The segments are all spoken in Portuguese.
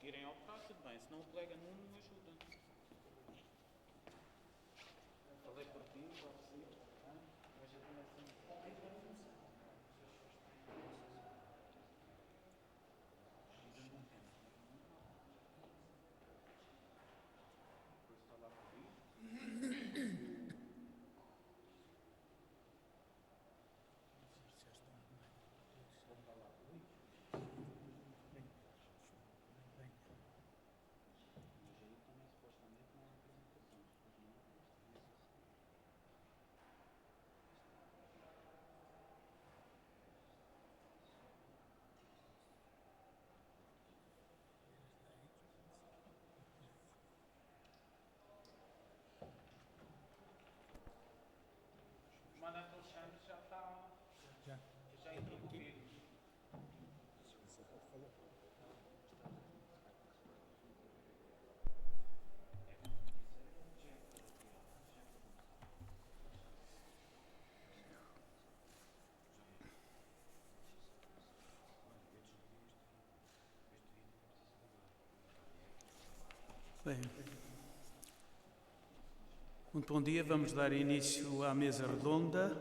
conseguirem operar, tudo bem. Se não, o colega Nuno ajuda. Falei por ti, já percebi. Mas eu também assim. Depois está lá por aí. O comandante Alexandre já está. Já entrou comigo. Bem, muito bom dia. Vamos dar início à mesa redonda,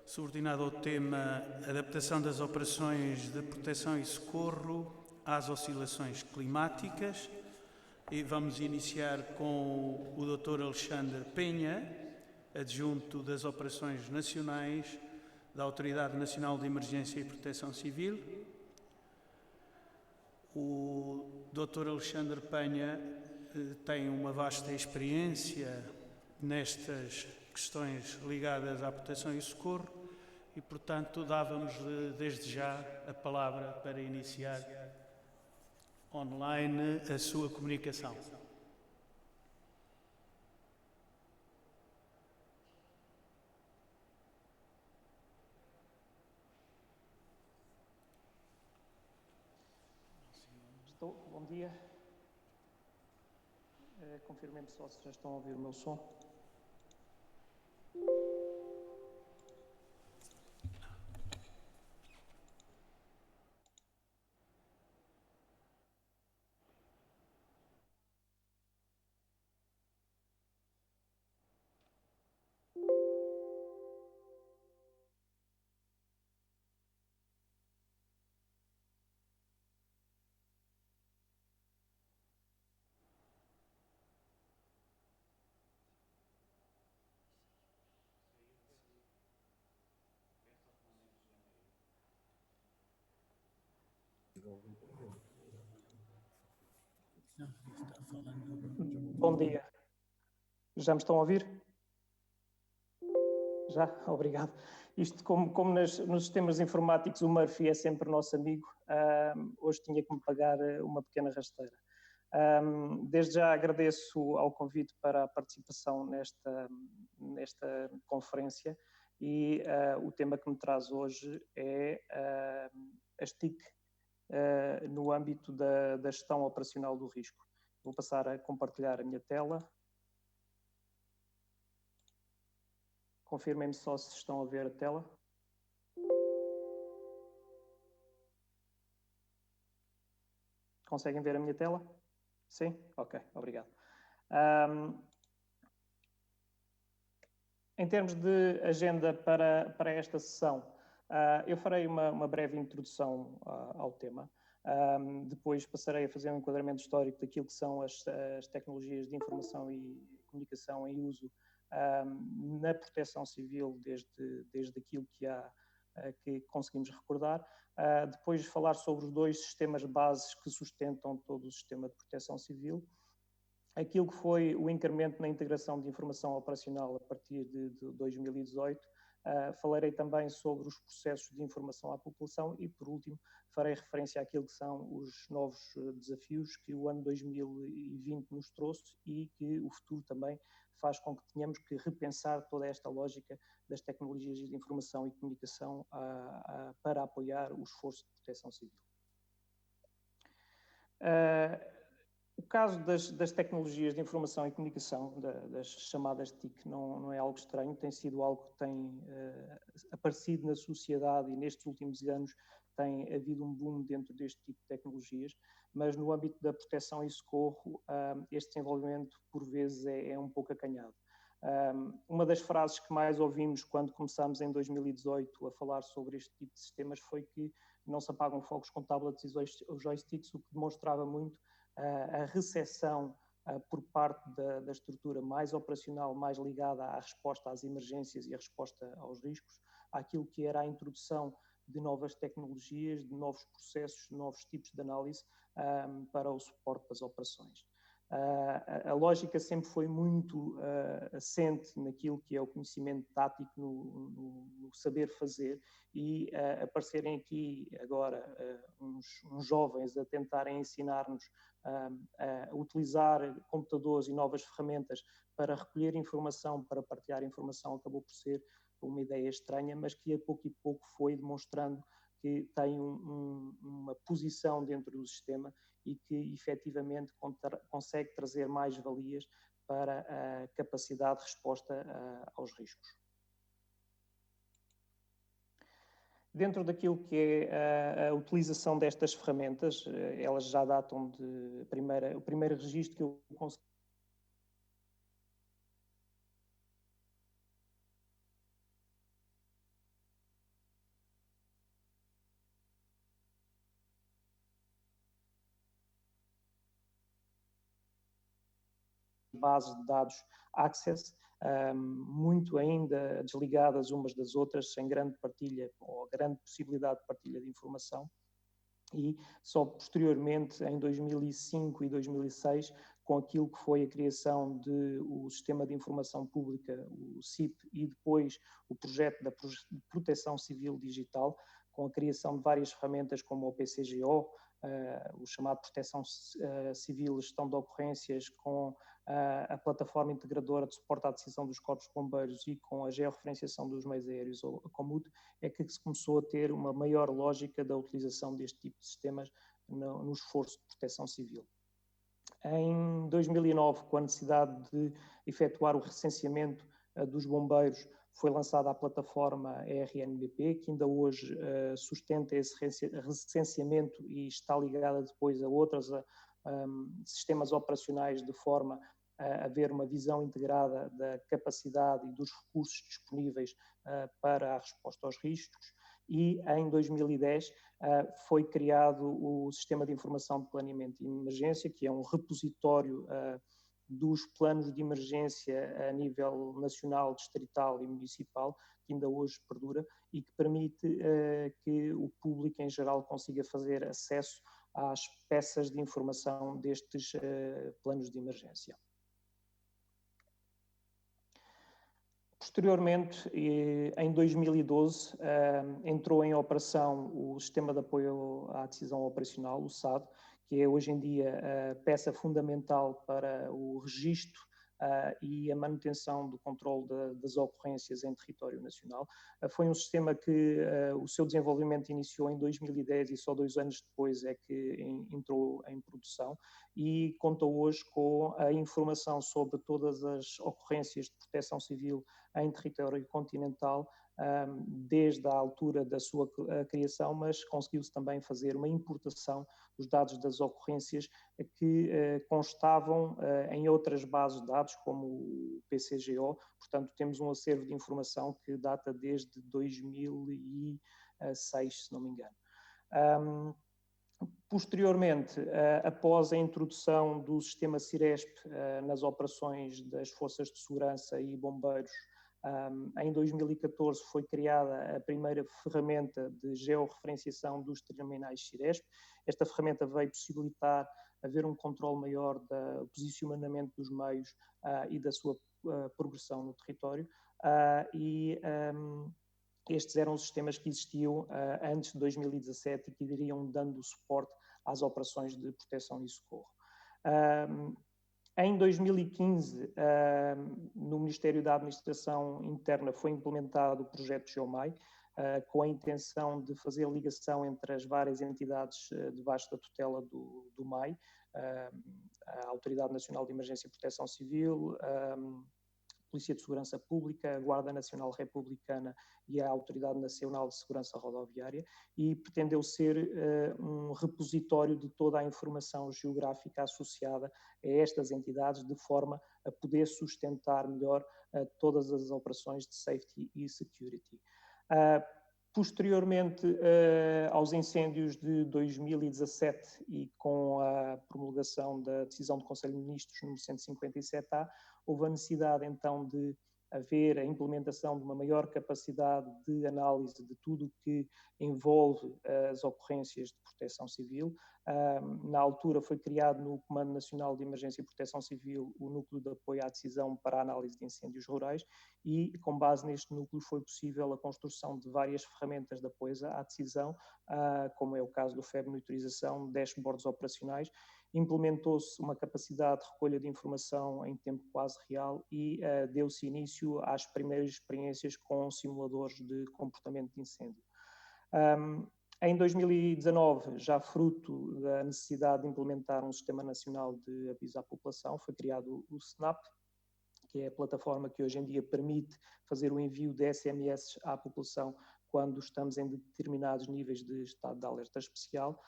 subordinada ao tema Adaptação das operações de proteção e socorro às oscilações climáticas. E vamos iniciar com o Dr. Alexandre Penha, adjunto das Operações Nacionais da Autoridade Nacional de Emergência e Proteção Civil. O Dr. Alexandre Penha tem uma vasta experiência nestas questões ligadas à proteção e socorro e, portanto, dávamos desde já a palavra para iniciar online a sua comunicação. Bom dia. Confirmem-me só se já estão a ouvir o meu som. Bom dia. Já me estão a ouvir? Já? Obrigado. Isto, como nos sistemas informáticos, o Murphy é sempre nosso amigo, hoje tinha que me pagar uma pequena rasteira. Desde já agradeço ao convite para a participação nesta conferência e o tema que me traz hoje é as TIC no âmbito da gestão operacional do risco. Vou passar a compartilhar a minha tela. Confirmem-me só se estão a ver a tela. Conseguem ver a minha tela? Sim? Ok, obrigado. Em termos de agenda para esta sessão, eu farei uma breve introdução ao tema. Depois passarei a fazer um enquadramento histórico daquilo que são as tecnologias de informação e comunicação em uso na proteção civil desde aquilo que conseguimos recordar. Depois falar sobre os dois sistemas bases que sustentam todo o sistema de proteção civil. Aquilo que foi o incremento na integração de informação operacional a partir de 2018. Falarei também sobre os processos de informação à população e, por último, farei referência àquilo que são os novos desafios que o ano 2020 nos trouxe e que o futuro também faz com que tenhamos que repensar toda esta lógica das tecnologias de informação e comunicação para apoiar o esforço de proteção civil. O caso das tecnologias de informação e comunicação, das chamadas TIC, não é algo estranho, tem sido algo que tem aparecido na sociedade e nestes últimos anos tem havido um boom dentro deste tipo de tecnologias, mas no âmbito da proteção e socorro, este desenvolvimento por vezes é um pouco acanhado. Uma das frases que mais ouvimos quando começámos em 2018 a falar sobre este tipo de sistemas foi que não se apagam fogos com tablets e joysticks, o que demonstrava muito a recepção por parte da estrutura mais operacional, mais ligada à resposta às emergências e à resposta aos riscos, àquilo que era a introdução de novas tecnologias, de novos processos, de novos tipos de análise para o suporte das operações. A lógica sempre foi muito assente naquilo que é o conhecimento tático, no saber fazer, e aparecerem aqui agora uns jovens a tentarem ensinar-nos a utilizar computadores e novas ferramentas para recolher informação, para partilhar informação, acabou por ser uma ideia estranha, mas que a pouco foi demonstrando que tem uma posição dentro do sistema e que efetivamente consegue trazer mais valias para a capacidade de resposta aos riscos. Dentro daquilo que é a utilização destas ferramentas, elas já datam de o primeiro registro que eu consegui bases de dados Access, muito ainda desligadas umas das outras, sem grande partilha ou grande possibilidade de partilha de informação. E só posteriormente, em 2005 e 2006, com aquilo que foi a criação do Sistema de Informação Pública, o SIP, e depois o projeto da Proteção Civil Digital, com a criação de várias ferramentas como o PCGO, o chamado Proteção Civil, Gestão de Ocorrências, com a plataforma integradora de suporte à decisão dos corpos de bombeiros e com a georreferenciação dos meios aéreos, ou a COMUT, é que se começou a ter uma maior lógica da utilização deste tipo de sistemas no esforço de proteção civil. Em 2009, com a necessidade de efetuar o recenseamento dos bombeiros, foi lançada a plataforma RNBP, que ainda hoje sustenta esse recenseamento e está ligada depois a outros sistemas operacionais, de forma a haver uma visão integrada da capacidade e dos recursos disponíveis para a resposta aos riscos. E em 2010 foi criado o Sistema de Informação de Planeamento e Emergência, que é um repositório dos planos de emergência a nível nacional, distrital e municipal, que ainda hoje perdura e que permite que o público em geral consiga fazer acesso às peças de informação destes planos de emergência. Posteriormente, em 2012, entrou em operação o Sistema de Apoio à Decisão Operacional, o SAD, que é hoje em dia a peça fundamental para o registro e a manutenção do controle das ocorrências em território nacional. Foi um sistema que o seu desenvolvimento iniciou em 2010 e só 2 anos depois é que entrou em produção, e conta hoje com a informação sobre todas as ocorrências de proteção civil em território continental, desde a altura da sua criação, mas conseguiu-se também fazer uma importação dos dados das ocorrências que constavam em outras bases de dados, como o PCGO. Portanto, temos um acervo de informação que data desde 2006, se não me engano. Posteriormente, após a introdução do sistema Ciresp nas operações das Forças de Segurança e Bombeiros, em 2014 foi criada a primeira ferramenta de georreferenciação dos terminais Ciresp. Esta ferramenta veio possibilitar haver um controle maior do posicionamento dos meios e da sua progressão no território. Estes eram os sistemas que existiam antes de 2017 e que iriam dando suporte às operações de proteção e socorro. Em 2015, no Ministério da Administração Interna, foi implementado o projeto GeoMai, com a intenção de fazer ligação entre as várias entidades debaixo da tutela do MAI, a Autoridade Nacional de Emergência e Proteção Civil, Polícia de Segurança Pública, a Guarda Nacional Republicana e a Autoridade Nacional de Segurança Rodoviária, e pretendeu ser um repositório de toda a informação geográfica associada a estas entidades, de forma a poder sustentar melhor todas as operações de safety e security. Posteriormente aos incêndios de 2017 e com a promulgação da decisão do Conselho de Ministros número 157A, houve a necessidade então de haver a implementação de uma maior capacidade de análise de tudo o que envolve as ocorrências de proteção civil. Na altura foi criado no Comando Nacional de Emergência e Proteção Civil o Núcleo de Apoio à Decisão para a Análise de Incêndios Rurais e, com base neste núcleo, foi possível a construção de várias ferramentas de apoio à decisão, como é o caso do FEB Monitorização, dashboards operacionais. Implementou-se uma capacidade de recolha de informação em tempo quase real e deu-se início às primeiras experiências com simuladores de comportamento de incêndio. Em 2019, já fruto da necessidade de implementar um Sistema Nacional de Aviso à População, foi criado o SNAP, que é a plataforma que hoje em dia permite fazer o envio de SMS à população quando estamos em determinados níveis de estado de alerta especial.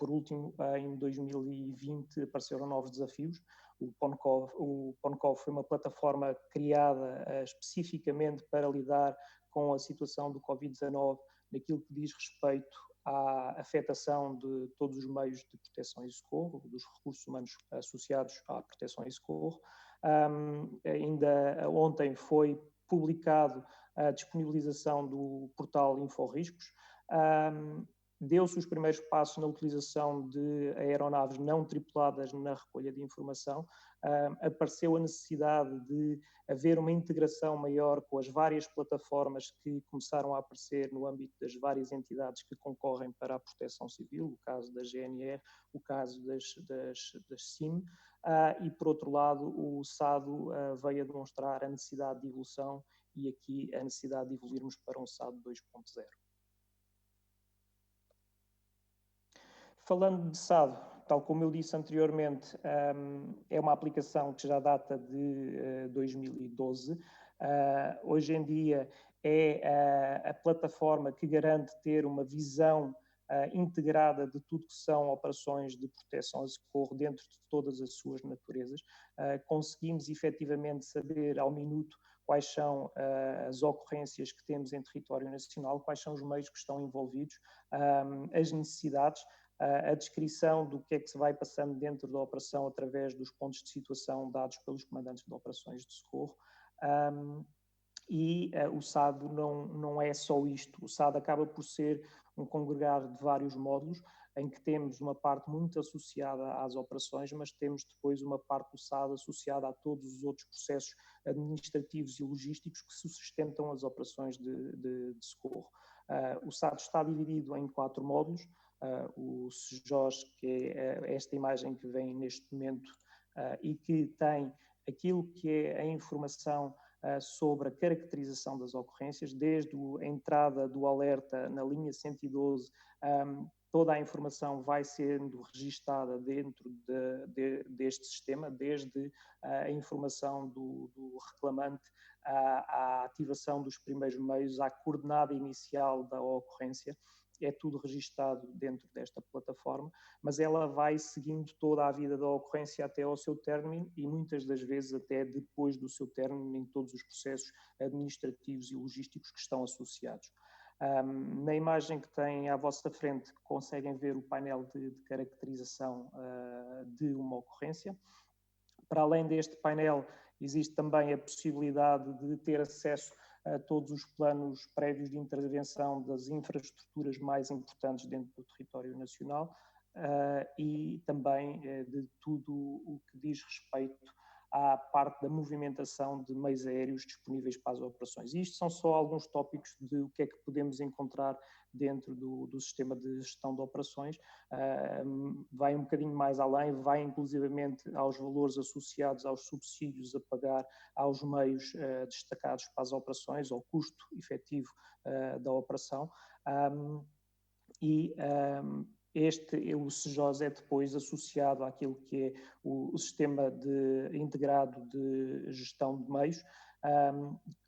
Por último, em 2020 apareceram novos desafios. O PONCOV foi uma plataforma criada especificamente para lidar com a situação do Covid-19 naquilo que diz respeito à afetação de todos os meios de proteção e socorro, dos recursos humanos associados à proteção e socorro. Ainda ontem foi publicado a disponibilização do portal InfoRiscos. Deu-se os primeiros passos na utilização de aeronaves não tripuladas na recolha de informação. Apareceu a necessidade de haver uma integração maior com as várias plataformas que começaram a aparecer no âmbito das várias entidades que concorrem para a proteção civil, o caso da GNR, o caso das SIM, e por outro lado o SADO veio a demonstrar a necessidade de evolução e aqui a necessidade de evoluirmos para um SADO 2.0. Falando de SADO, tal como eu disse anteriormente, é uma aplicação que já data de 2012. Hoje em dia é a plataforma que garante ter uma visão integrada de tudo que são operações de proteção e socorro dentro de todas as suas naturezas. Conseguimos efetivamente saber ao minuto quais são as ocorrências que temos em território nacional, quais são os meios que estão envolvidos, as necessidades, a descrição do que é que se vai passando dentro da operação através dos pontos de situação dados pelos comandantes de operações de socorro. O SADO não é só isto. O SADO acaba por ser um congregar de vários módulos, em que temos uma parte muito associada às operações, mas temos depois uma parte do SADO associada a todos os outros processos administrativos e logísticos que sustentam as operações de socorro. O SADO está dividido em 4 módulos. O SJOS, que é esta imagem que vem neste momento e que tem aquilo que é a informação sobre a caracterização das ocorrências, desde a entrada do alerta na linha 112, toda a informação vai sendo registada dentro deste sistema, desde a informação do reclamante à ativação dos primeiros meios, à coordenada inicial da ocorrência. É tudo registado dentro desta plataforma, mas ela vai seguindo toda a vida da ocorrência até ao seu término e muitas das vezes até depois do seu término em todos os processos administrativos e logísticos que estão associados. Na imagem que têm à vossa frente conseguem ver o painel de caracterização de uma ocorrência. Para além deste painel existe também a possibilidade de ter acesso a todos os planos prévios de intervenção das infraestruturas mais importantes dentro do território nacional e também de tudo o que diz respeito à parte da movimentação de meios aéreos disponíveis para as operações. E isto são só alguns tópicos de o que é que podemos encontrar dentro do sistema de gestão de operações. Vai um bocadinho mais além, vai inclusivamente aos valores associados aos subsídios a pagar aos meios destacados para as operações, ao custo efetivo da operação. O SEJOS é depois associado àquilo que é o sistema integrado de gestão de meios,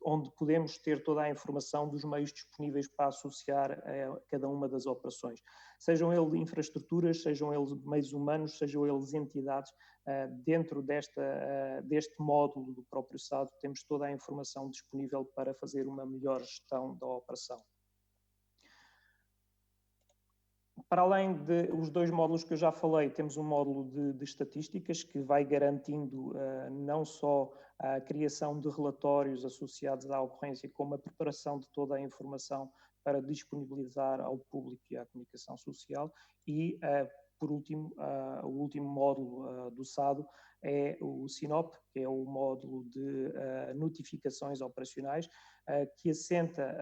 onde podemos ter toda a informação dos meios disponíveis para associar a cada uma das operações. Sejam eles infraestruturas, sejam eles meios humanos, sejam eles entidades, dentro deste módulo do próprio SAD temos toda a informação disponível para fazer uma melhor gestão da operação. Para além dos dois módulos que eu já falei, temos um módulo de estatísticas que vai garantindo não só a criação de relatórios associados à ocorrência, como a preparação de toda a informação para disponibilizar ao público e à comunicação social. E, por último, o último módulo do SADO é o SINOP, que é o módulo de notificações operacionais, que assenta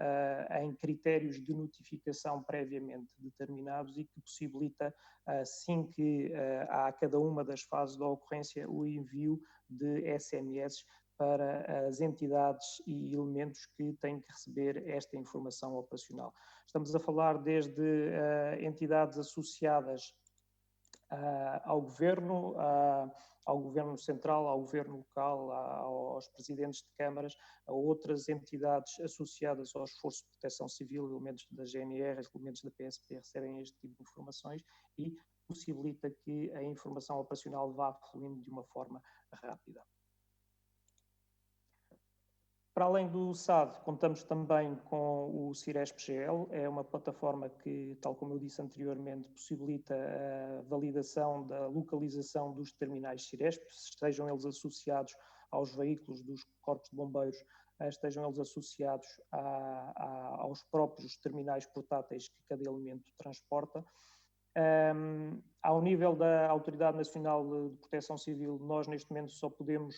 em critérios de notificação previamente determinados e que possibilita, assim que há cada uma das fases da ocorrência, o envio de SMS para as entidades e elementos que têm que receber esta informação operacional. Estamos a falar desde entidades associadas ao governo central, ao governo local, aos presidentes de câmaras, a outras entidades associadas ao esforço de proteção civil, elementos da GNR, elementos da PSP recebem este tipo de informações e possibilita que a informação operacional vá fluindo de uma forma rápida. Para além do SAD, contamos também com o CIRESP-GL, é uma plataforma que, tal como eu disse anteriormente, possibilita a validação da localização dos terminais CIRESP, estejam eles associados aos veículos dos corpos de bombeiros, estejam eles associados aos próprios terminais portáteis que cada elemento transporta. Ao nível da Autoridade Nacional de Proteção Civil, nós neste momento só podemos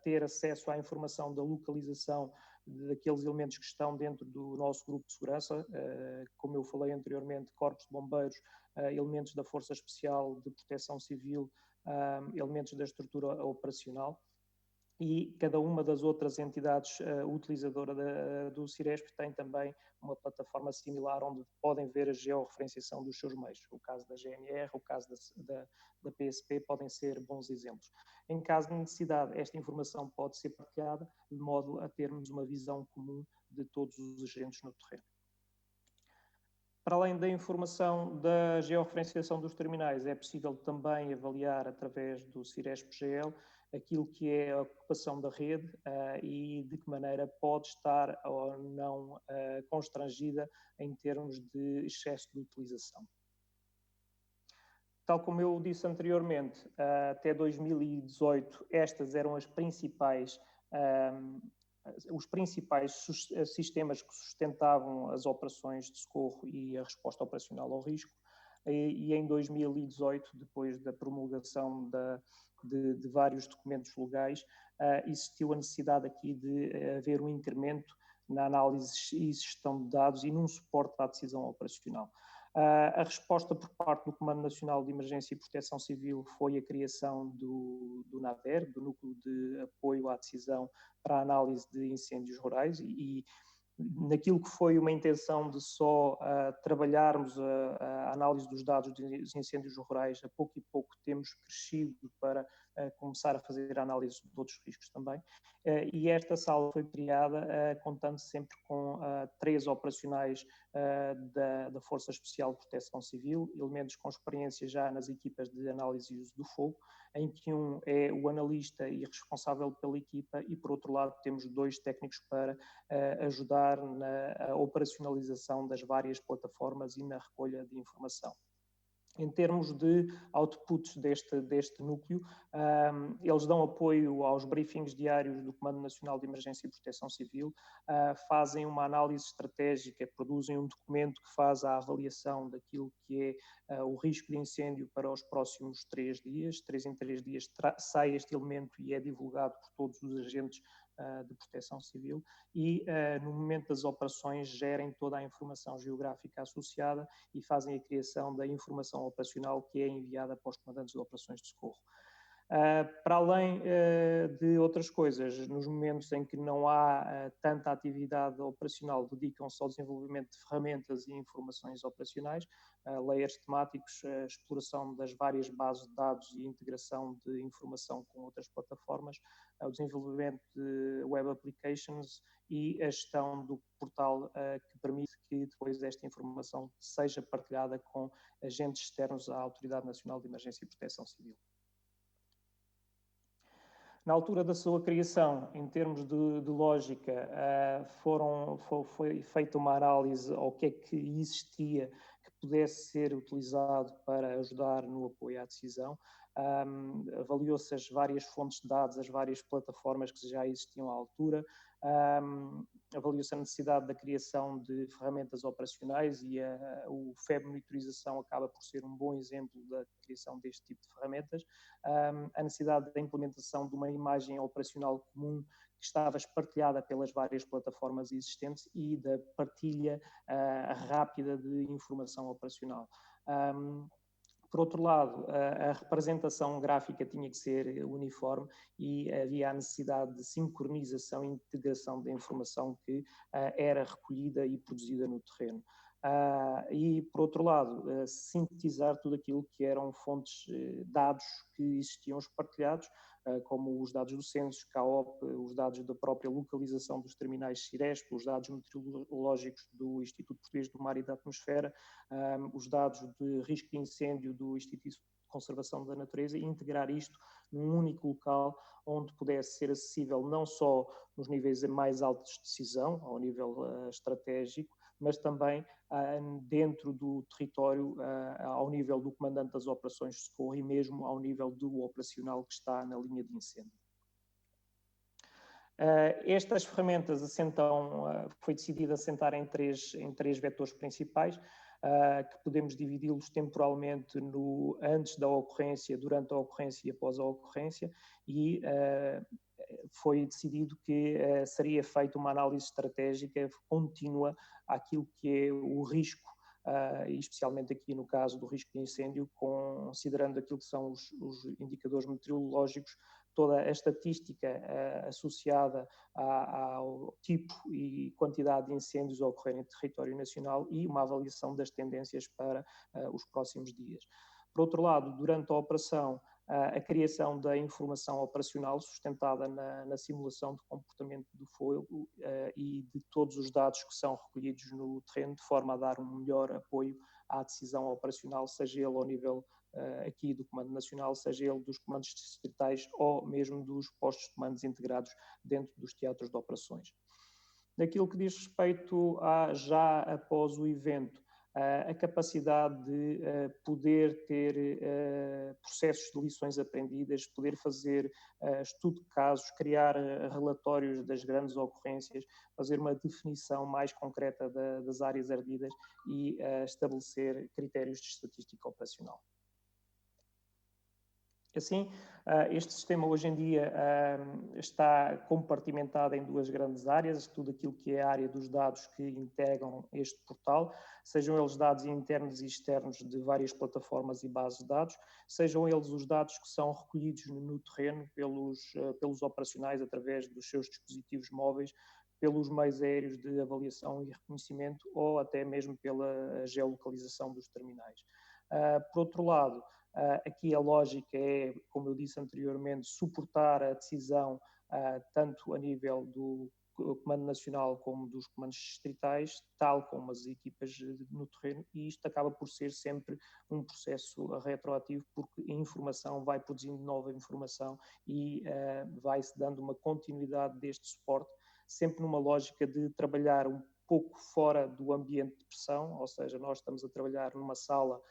ter acesso à informação da localização daqueles elementos que estão dentro do nosso grupo de segurança, como eu falei anteriormente, corpos de bombeiros, elementos da Força Especial de Proteção Civil, elementos da estrutura operacional. E cada uma das outras entidades utilizadoras do CIRESP tem também uma plataforma similar onde podem ver a georreferenciação dos seus meios. O caso da GNR, o caso da PSP podem ser bons exemplos. Em caso de necessidade, esta informação pode ser partilhada de modo a termos uma visão comum de todos os agentes no terreno. Para além da informação da georreferenciação dos terminais, é possível também avaliar através do CIRESP-GL aquilo que é a ocupação da rede e de que maneira pode estar ou não constrangida em termos de excesso de utilização. Tal como eu disse anteriormente, até 2018 estas eram os principais sistemas que sustentavam as operações de socorro e a resposta operacional ao risco. E em 2018, depois da promulgação de vários documentos legais, existiu a necessidade aqui de haver um incremento na análise e gestão de dados e num suporte à decisão operacional. A resposta por parte do Comando Nacional de Emergência e Proteção Civil foi a criação do NADER, do Núcleo de Apoio à Decisão para a Análise de Incêndios Rurais, e naquilo que foi uma intenção de só trabalharmos a análise dos dados dos incêndios rurais, a pouco e pouco temos crescido para começar a fazer a análise de outros riscos também. E esta sala foi criada contando sempre com 3 operacionais da Força Especial de Proteção Civil, elementos com experiência já nas equipas de análise e uso do fogo, em que um é o analista e responsável pela equipa e, por outro lado, temos 2 técnicos para ajudar na operacionalização das várias plataformas e na recolha de informação. Em termos de outputs deste núcleo, eles dão apoio aos briefings diários do Comando Nacional de Emergência e Proteção Civil, fazem uma análise estratégica, produzem um documento que faz a avaliação daquilo que é o risco de incêndio para os próximos 3 dias. 3 em 3 dias sai este elemento e é divulgado por todos os agentes de proteção civil e, no momento das operações, gerem toda a informação geográfica associada e fazem a criação da informação operacional que é enviada para os comandantes de operações de socorro. Para além de outras coisas, nos momentos em que não há tanta atividade operacional, dedicam-se ao desenvolvimento de ferramentas e informações operacionais, layers temáticos, a exploração das várias bases de dados e integração de informação com outras plataformas, o desenvolvimento de web applications e a gestão do portal que permite que depois esta informação seja partilhada com agentes externos à Autoridade Nacional de Emergência e Proteção Civil. Na altura da sua criação, em termos de lógica, foi feita uma análise ao que é que existia que pudesse ser utilizado para ajudar no apoio à decisão. Avaliou-se as várias fontes de dados, as várias plataformas que já existiam à altura, avaliou-se a necessidade da criação de ferramentas operacionais e o FEB Monitorização acaba por ser um bom exemplo da criação deste tipo de ferramentas, a necessidade da implementação de uma imagem operacional comum que estava espartilhada pelas várias plataformas existentes e da partilha rápida de informação operacional. Por outro lado, a representação gráfica tinha que ser uniforme e havia a necessidade de sincronização e integração da informação que era recolhida e produzida no terreno. E, por outro lado, sintetizar tudo aquilo que eram fontes, dados que existiam espartilhados, como os dados do censo, CAOP, os dados da própria localização dos terminais Ciresp, os dados meteorológicos do Instituto Português do Mar e da Atmosfera, os dados de risco de incêndio do Instituto de Conservação da Natureza, e integrar isto num único local onde pudesse ser acessível não só nos níveis mais altos de decisão, ao nível estratégico, mas também dentro do território, ao nível do comandante das operações de socorro e mesmo ao nível do operacional que está na linha de incêndio. Estas ferramentas foi decidido assentar em três vetores principais, que podemos dividi-los temporalmente no antes da ocorrência, durante a ocorrência e após a ocorrência, e foi decidido que seria feita uma análise estratégica contínua àquilo que é o risco, e especialmente aqui no caso do risco de incêndio, considerando aquilo que são os indicadores meteorológicos, toda a estatística associada ao tipo e quantidade de incêndios a ocorrerem em território nacional e uma avaliação das tendências para os próximos dias. Por outro lado, durante a operação, a criação da informação operacional sustentada na simulação de comportamento do fogo e de todos os dados que são recolhidos no terreno, de forma a dar um melhor apoio à decisão operacional, seja ele ao nível aqui do Comando Nacional, seja ele dos comandos distritais ou mesmo dos postos de comandos integrados dentro dos teatros de operações. Naquilo que diz respeito a já após o evento, a capacidade de poder ter processos de lições aprendidas, poder fazer estudo de casos, criar relatórios das grandes ocorrências, fazer uma definição mais concreta das áreas ardidas e estabelecer critérios de estatística operacional. Assim, este sistema hoje em dia está compartimentado em duas grandes áreas, tudo aquilo que é a área dos dados que integram este portal, sejam eles dados internos e externos de várias plataformas e bases de dados, sejam eles os dados que são recolhidos no terreno pelos operacionais através dos seus dispositivos móveis, pelos meios aéreos de avaliação e reconhecimento ou até mesmo pela geolocalização dos terminais. Por outro lado, aqui a lógica é, como eu disse anteriormente, suportar a decisão tanto a nível do Comando Nacional como dos comandos distritais, tal como as equipas no terreno, e isto acaba por ser sempre um processo retroativo, porque a informação vai produzindo nova informação e vai-se dando uma continuidade deste suporte, sempre numa lógica de trabalhar pouco fora do ambiente de pressão, ou seja, nós estamos a trabalhar numa sala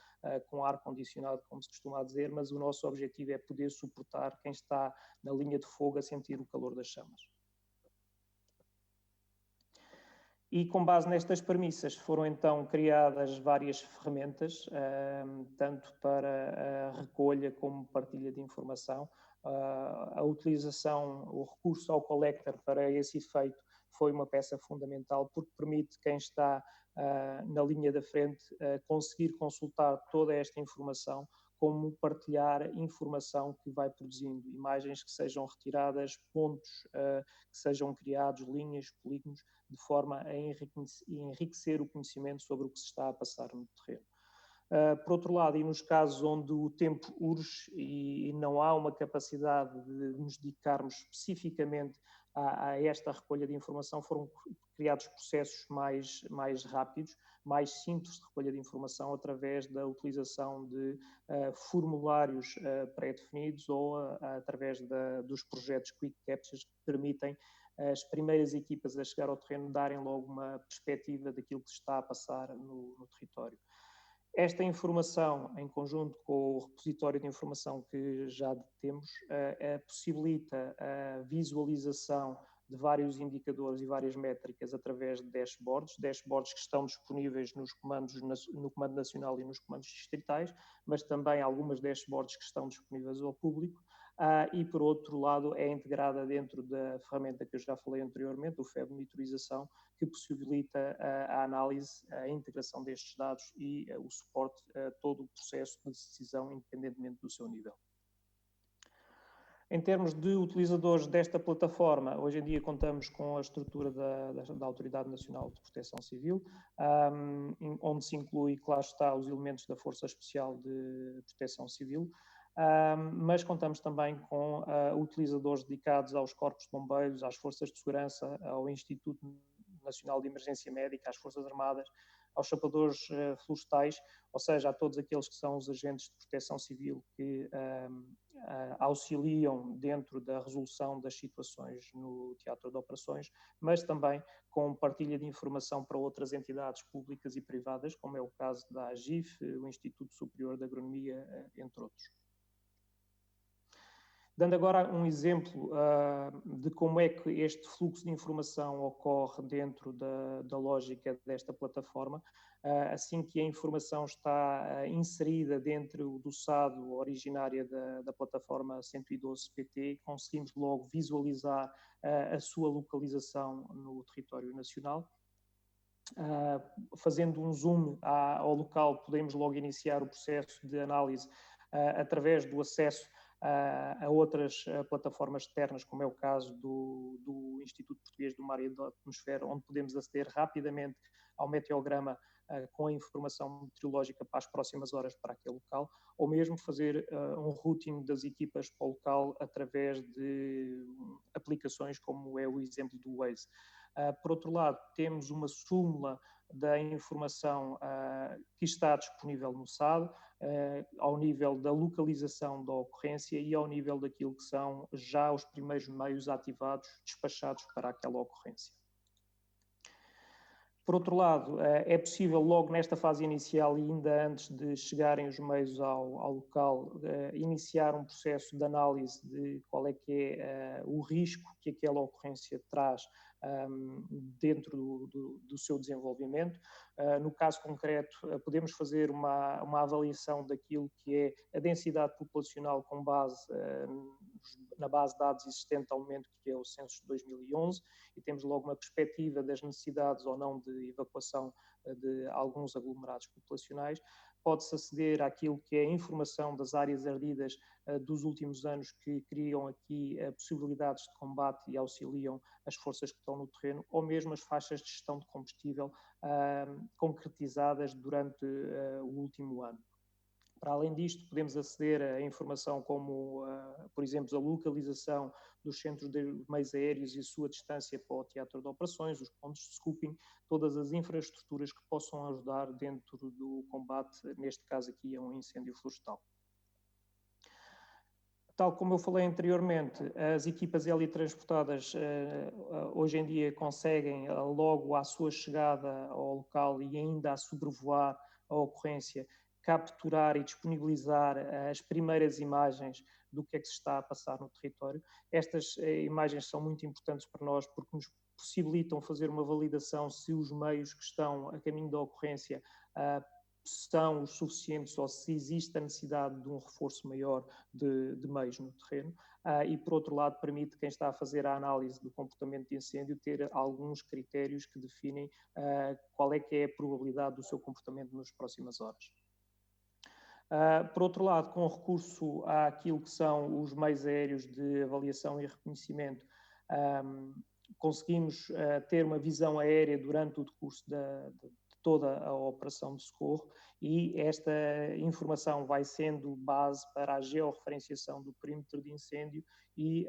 com ar-condicionado, como se costuma dizer, mas o nosso objetivo é poder suportar quem está na linha de fogo a sentir o calor das chamas. E com base nestas premissas foram então criadas várias ferramentas, tanto para a recolha como partilha de informação. A utilização, o recurso ao collector para esse efeito foi uma peça fundamental, porque permite quem está na linha da frente conseguir consultar toda esta informação, como partilhar informação que vai produzindo, imagens que sejam retiradas, pontos que sejam criados, linhas, polígonos, de forma a enriquecer o conhecimento sobre o que se está a passar no terreno. Por outro lado, e nos casos onde o tempo urge e não há uma capacidade de nos dedicarmos especificamente a esta recolha de informação, foram criados processos mais rápidos, mais simples de recolha de informação através da utilização de formulários pré-definidos ou através dos projetos Quick Captures que permitem as primeiras equipas a chegar ao terreno darem logo uma perspectiva daquilo que se está a passar no território. Esta informação, em conjunto com o repositório de informação que já temos, possibilita a visualização de vários indicadores e várias métricas através de dashboards que estão disponíveis no Comando Nacional e nos comandos distritais, mas também algumas dashboards que estão disponíveis ao público. E, por outro lado, é integrada dentro da ferramenta que eu já falei anteriormente, o FEB Monitorização, que possibilita a análise, a integração destes dados e o suporte a todo o processo de decisão, independentemente do seu nível. Em termos de utilizadores desta plataforma, hoje em dia contamos com a estrutura da Autoridade Nacional de Proteção Civil, onde se inclui, claro está, os elementos da Força Especial de Proteção Civil, mas contamos também com utilizadores dedicados aos corpos de bombeiros, às forças de segurança, ao Instituto Nacional de Emergência Médica, às Forças Armadas, aos chapadores florestais, ou seja, a todos aqueles que são os agentes de proteção civil que auxiliam dentro da resolução das situações no teatro de operações, mas também com partilha de informação para outras entidades públicas e privadas, como é o caso da AGIF, o Instituto Superior de Agronomia, entre outros. Dando agora um exemplo de como é que este fluxo de informação ocorre dentro da lógica desta plataforma, assim que a informação está inserida dentro do SADO originária da plataforma 112 PT, conseguimos logo visualizar a sua localização no território nacional. Fazendo um zoom ao local, podemos logo iniciar o processo de análise através do acesso a outras plataformas externas, como é o caso do Instituto Português do Mar e da Atmosfera, onde podemos aceder rapidamente ao meteograma com a informação meteorológica para as próximas horas para aquele local, ou mesmo fazer um routing das equipas para o local através de aplicações como é o exemplo do Waze. Por outro lado, temos uma súmula da informação que está disponível no SAD, ao nível da localização da ocorrência e ao nível daquilo que são já os primeiros meios ativados, despachados para aquela ocorrência. Por outro lado, é possível logo nesta fase inicial e ainda antes de chegarem os meios ao local, iniciar um processo de análise de qual é que é o risco que aquela ocorrência traz dentro do seu desenvolvimento. No caso concreto, podemos fazer uma avaliação daquilo que é a densidade populacional com base na base de dados existente ao momento, que é o censo de 2011, e temos logo uma perspectiva das necessidades ou não de evacuação de alguns aglomerados populacionais. Pode-se aceder àquilo que é a informação das áreas ardidas dos últimos anos, que criam aqui possibilidades de combate e auxiliam as forças que estão no terreno, ou mesmo as faixas de gestão de combustível concretizadas durante o último ano. Para além disto, podemos aceder a informação como, por exemplo, a localização dos centros de meios aéreos e a sua distância para o teatro de operações, os pontos de scoping, todas as infraestruturas que possam ajudar dentro do combate, neste caso aqui, a um incêndio florestal. Tal como eu falei anteriormente, as equipas helitransportadas hoje em dia conseguem, logo à sua chegada ao local e ainda a sobrevoar a ocorrência, capturar e disponibilizar as primeiras imagens do que é que se está a passar no território. Estas imagens são muito importantes para nós porque nos possibilitam fazer uma validação se os meios que estão a caminho da ocorrência são os suficientes ou se existe a necessidade de um reforço maior de meios no terreno. E, por outro lado, permite quem está a fazer a análise do comportamento de incêndio ter alguns critérios que definem qual é que é a probabilidade do seu comportamento nas próximas horas. Por outro lado, com recurso àquilo que são os meios aéreos de avaliação e reconhecimento, conseguimos ter uma visão aérea durante o decurso de toda a operação de socorro e esta informação vai sendo base para a georreferenciação do perímetro de incêndio e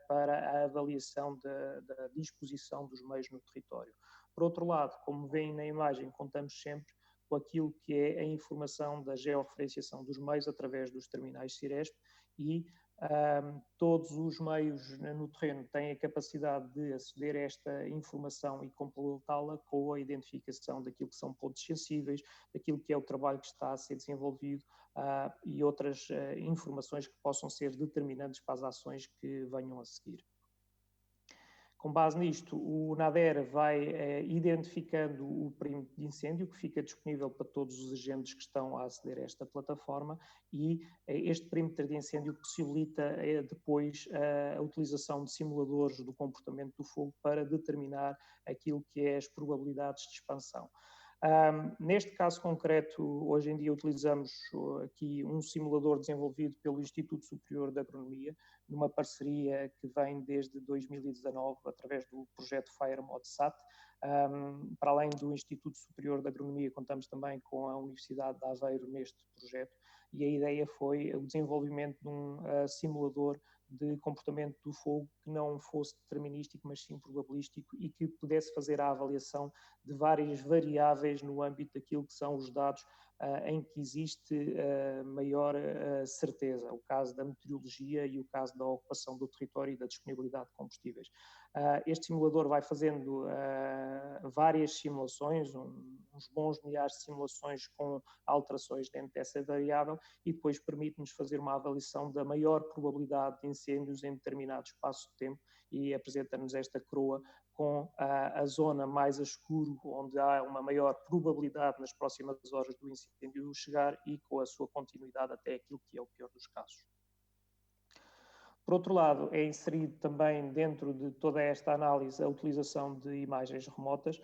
para a avaliação da disposição dos meios no território. Por outro lado, como veem na imagem, contamos sempre com aquilo que é a informação da georreferenciação dos meios através dos terminais Ciresp e todos os meios no terreno têm a capacidade de aceder a esta informação e completá-la com a identificação daquilo que são pontos sensíveis, daquilo que é o trabalho que está a ser desenvolvido e outras informações que possam ser determinantes para as ações que venham a seguir. Com base nisto, o NADER vai identificando o perímetro de incêndio que fica disponível para todos os agentes que estão a aceder a esta plataforma e este perímetro de incêndio possibilita depois a utilização de simuladores do comportamento do fogo para determinar aquilo que é as probabilidades de expansão. Neste caso concreto, hoje em dia utilizamos aqui um simulador desenvolvido pelo Instituto Superior de Agronomia, numa parceria que vem desde 2019 através do projeto FireModSat. Para além do Instituto Superior de Agronomia, contamos também com a Universidade de Aveiro neste projeto e a ideia foi o desenvolvimento de um simulador de comportamento do fogo que não fosse determinístico, mas sim probabilístico e que pudesse fazer a avaliação de várias variáveis no âmbito daquilo que são os dados em que existe maior certeza, o caso da meteorologia e o caso da ocupação do território e da disponibilidade de combustíveis. Este simulador vai fazendo várias simulações, uns bons milhares de simulações com alterações dentro dessa variável e depois permite-nos fazer uma avaliação da maior probabilidade de incêndios em determinado espaço de tempo e apresenta-nos esta coroa com a zona mais a escuro, onde há uma maior probabilidade nas próximas horas do incêndio chegar e com a sua continuidade até aquilo que é o pior dos casos. Por outro lado, é inserido também dentro de toda esta análise a utilização de imagens remotas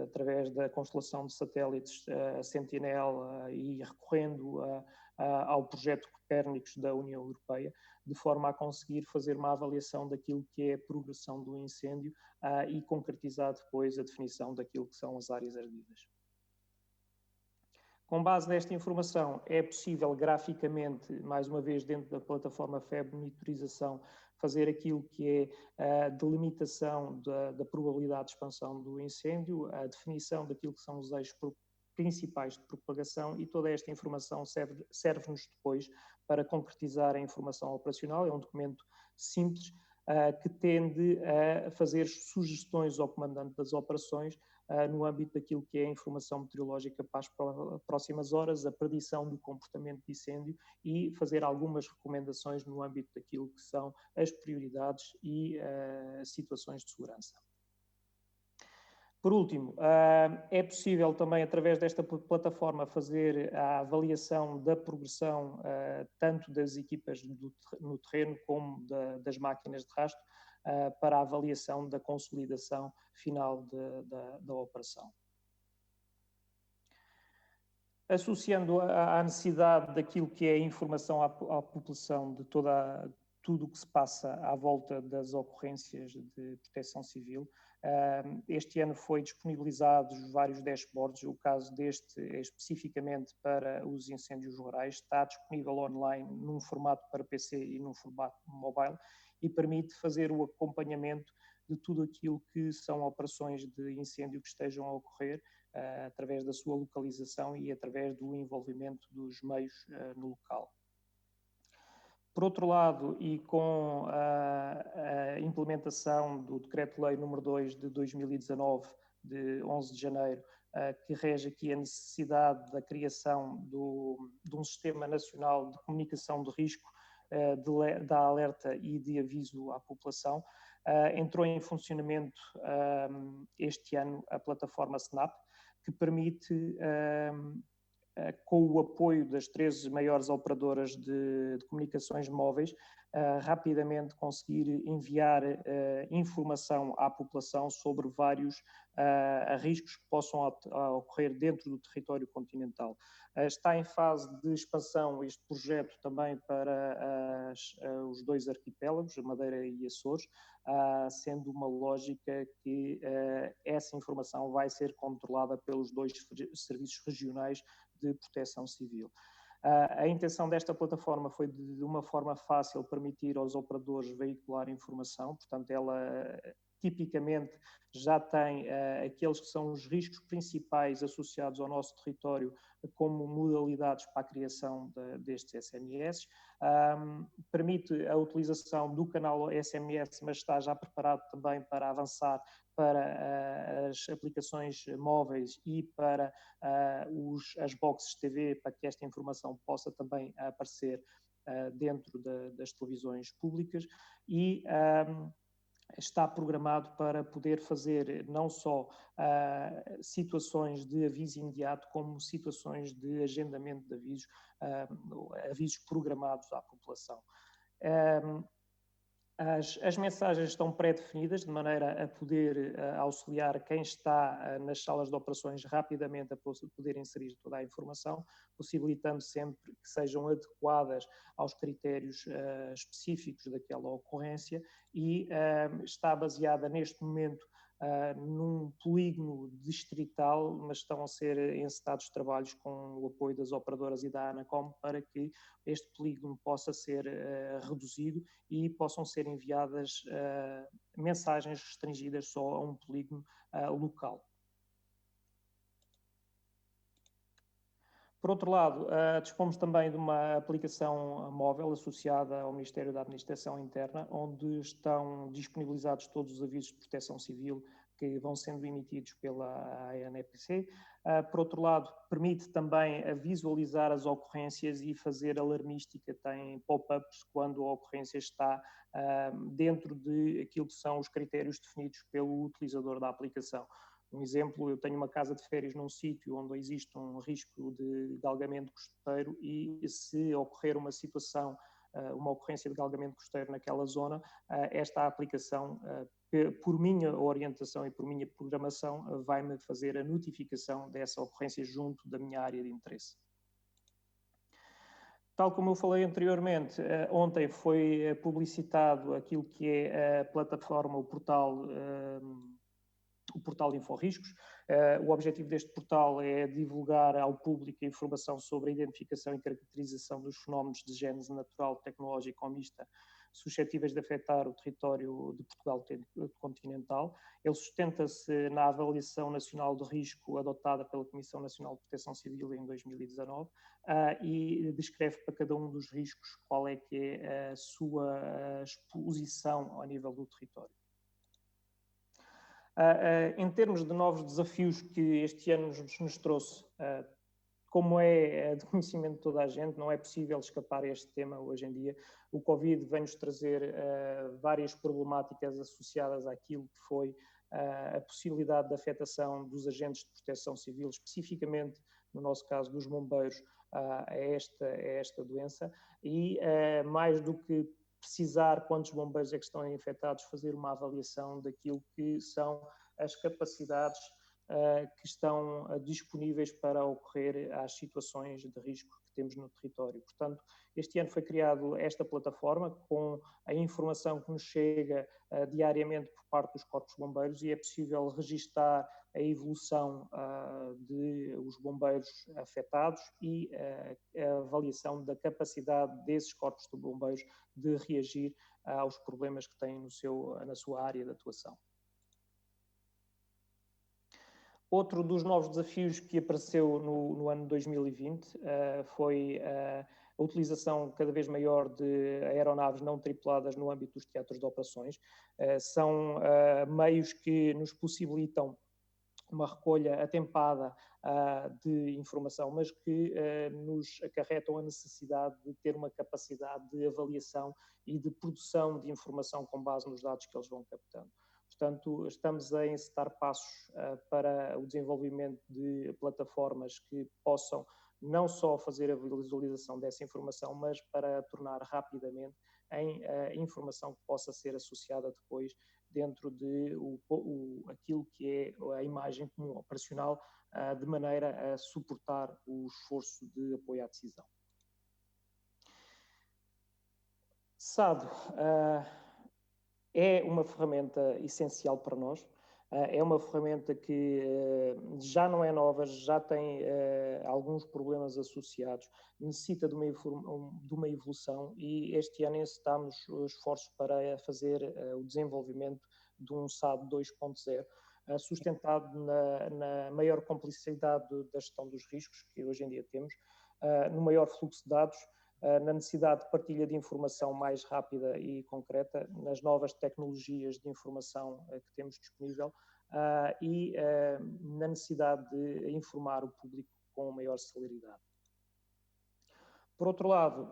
através da constelação de satélites Sentinel e recorrendo ao projeto Copérnicos da União Europeia, de forma a conseguir fazer uma avaliação daquilo que é a progressão do incêndio e concretizar depois a definição daquilo que são as áreas ardidas. Com base nesta informação, é possível graficamente, mais uma vez dentro da plataforma FEB Monitorização, fazer aquilo que é a delimitação da probabilidade de expansão do incêndio, a definição daquilo que são os eixos principais de propagação e toda esta informação serve-nos depois para concretizar a informação operacional. É um documento simples que tende a fazer sugestões ao comandante das operações no âmbito daquilo que é a informação meteorológica para as próximas horas, a predição do comportamento de incêndio e fazer algumas recomendações no âmbito daquilo que são as prioridades e situações de segurança. Por último, é possível também, através desta plataforma, fazer a avaliação da progressão tanto das equipas no terreno como das máquinas de rastro para a avaliação da consolidação final da operação. Associando à necessidade daquilo que é a informação à população de tudo o que se passa à volta das ocorrências de proteção civil, este ano foi disponibilizados vários dashboards. O caso deste é especificamente para os incêndios rurais, está disponível online num formato para PC e num formato mobile e permite fazer o acompanhamento de tudo aquilo que são operações de incêndio que estejam a ocorrer através da sua localização e através do envolvimento dos meios no local. Por outro lado, e com a implementação do Decreto-Lei número 2 de 2019, de 11 de janeiro, que rege aqui a necessidade da criação de um Sistema Nacional de Comunicação de Risco, de alerta e de aviso à população, entrou em funcionamento este ano a plataforma Snap, que permite, com o apoio das 13 maiores operadoras de comunicações móveis, rapidamente conseguir enviar informação à população sobre vários riscos que possam ocorrer dentro do território continental. Está em fase de expansão este projeto também para os 2 arquipélagos, a Madeira e Açores, sendo uma lógica que essa informação vai ser controlada pelos 2 serviços regionais de proteção civil. A intenção desta plataforma foi de uma forma fácil permitir aos operadores veicular informação, portanto ela tipicamente já tem aqueles que são os riscos principais associados ao nosso território como modalidades para a criação destes SMS. Permite a utilização do canal SMS, mas está já preparado também para avançar para as aplicações móveis e para as boxes TV, para que esta informação possa também aparecer dentro das televisões públicas e está programado para poder fazer não só situações de aviso imediato, como situações de agendamento de avisos, avisos programados à população. As mensagens estão pré-definidas, de maneira a poder auxiliar quem está nas salas de operações rapidamente a poder inserir toda a informação, possibilitando sempre que sejam adequadas aos critérios específicos daquela ocorrência e está baseada neste momento num polígono distrital, mas estão a ser encetados trabalhos com o apoio das operadoras e da Anacom para que este polígono possa ser reduzido e possam ser enviadas mensagens restringidas só a um polígono local. Por outro lado, dispomos também de uma aplicação móvel associada ao Ministério da Administração Interna, onde estão disponibilizados todos os avisos de proteção civil que vão sendo emitidos pela ANPC. Por outro lado, permite também visualizar as ocorrências e fazer alarmística, tem pop-ups quando a ocorrência está dentro de aquilo que são os critérios definidos pelo utilizador da aplicação. Um exemplo, eu tenho uma casa de férias num sítio onde existe um risco de galgamento costeiro e se ocorrer uma situação, uma ocorrência de galgamento costeiro naquela zona, esta aplicação, por minha orientação e por minha programação, vai-me fazer a notificação dessa ocorrência junto da minha área de interesse. Tal como eu falei anteriormente, ontem foi publicitado aquilo que é a plataforma, o portal InfoRiscos. O objetivo deste portal é divulgar ao público a informação sobre a identificação e caracterização dos fenómenos de gênese natural, tecnológica ou mista suscetíveis de afetar o território de Portugal continental. Ele sustenta-se na avaliação nacional de risco adotada pela Comissão Nacional de Proteção Civil em 2019 e descreve para cada um dos riscos qual é que é a sua exposição ao nível do território. Em termos de novos desafios que este ano nos trouxe, como é de conhecimento de toda a gente, não é possível escapar a este tema hoje em dia. O Covid vem-nos trazer várias problemáticas associadas àquilo que foi a possibilidade de afetação dos agentes de proteção civil, especificamente, no nosso caso, dos bombeiros, a esta doença. E mais do que precisar quantos bombeiros é que estão infectados, fazer uma avaliação daquilo que são as capacidades que estão disponíveis para ocorrer às situações de risco que temos no território. Portanto, este ano foi criado esta plataforma com a informação que nos chega diariamente por parte dos corpos bombeiros e é possível registar a evolução dos bombeiros afetados e a avaliação da capacidade desses corpos de bombeiros de reagir aos problemas que têm na sua área de atuação. Outro dos novos desafios que apareceu no ano 2020 foi a utilização cada vez maior de aeronaves não tripuladas no âmbito dos teatros de operações. São meios que nos possibilitam uma recolha atempada de informação, mas que nos acarretam a necessidade de ter uma capacidade de avaliação e de produção de informação com base nos dados que eles vão captando. Portanto, estamos a encetar passos para o desenvolvimento de plataformas que possam não só fazer a visualização dessa informação, mas para a tornar rapidamente em informação que possa ser associada depois dentro de aquilo que é a imagem comum operacional, de maneira a suportar o esforço de apoio à decisão. SAD é uma ferramenta essencial para nós. É uma ferramenta que já não é nova, já tem alguns problemas associados, necessita de uma evolução e este ano encetámos esforços para fazer o desenvolvimento de um SAD 2.0, sustentado na maior complexidade da gestão dos riscos que hoje em dia temos, no maior fluxo de dados, na necessidade de partilha de informação mais rápida e concreta, nas novas tecnologias de informação que temos disponível e na necessidade de informar o público com maior celeridade. Por outro lado,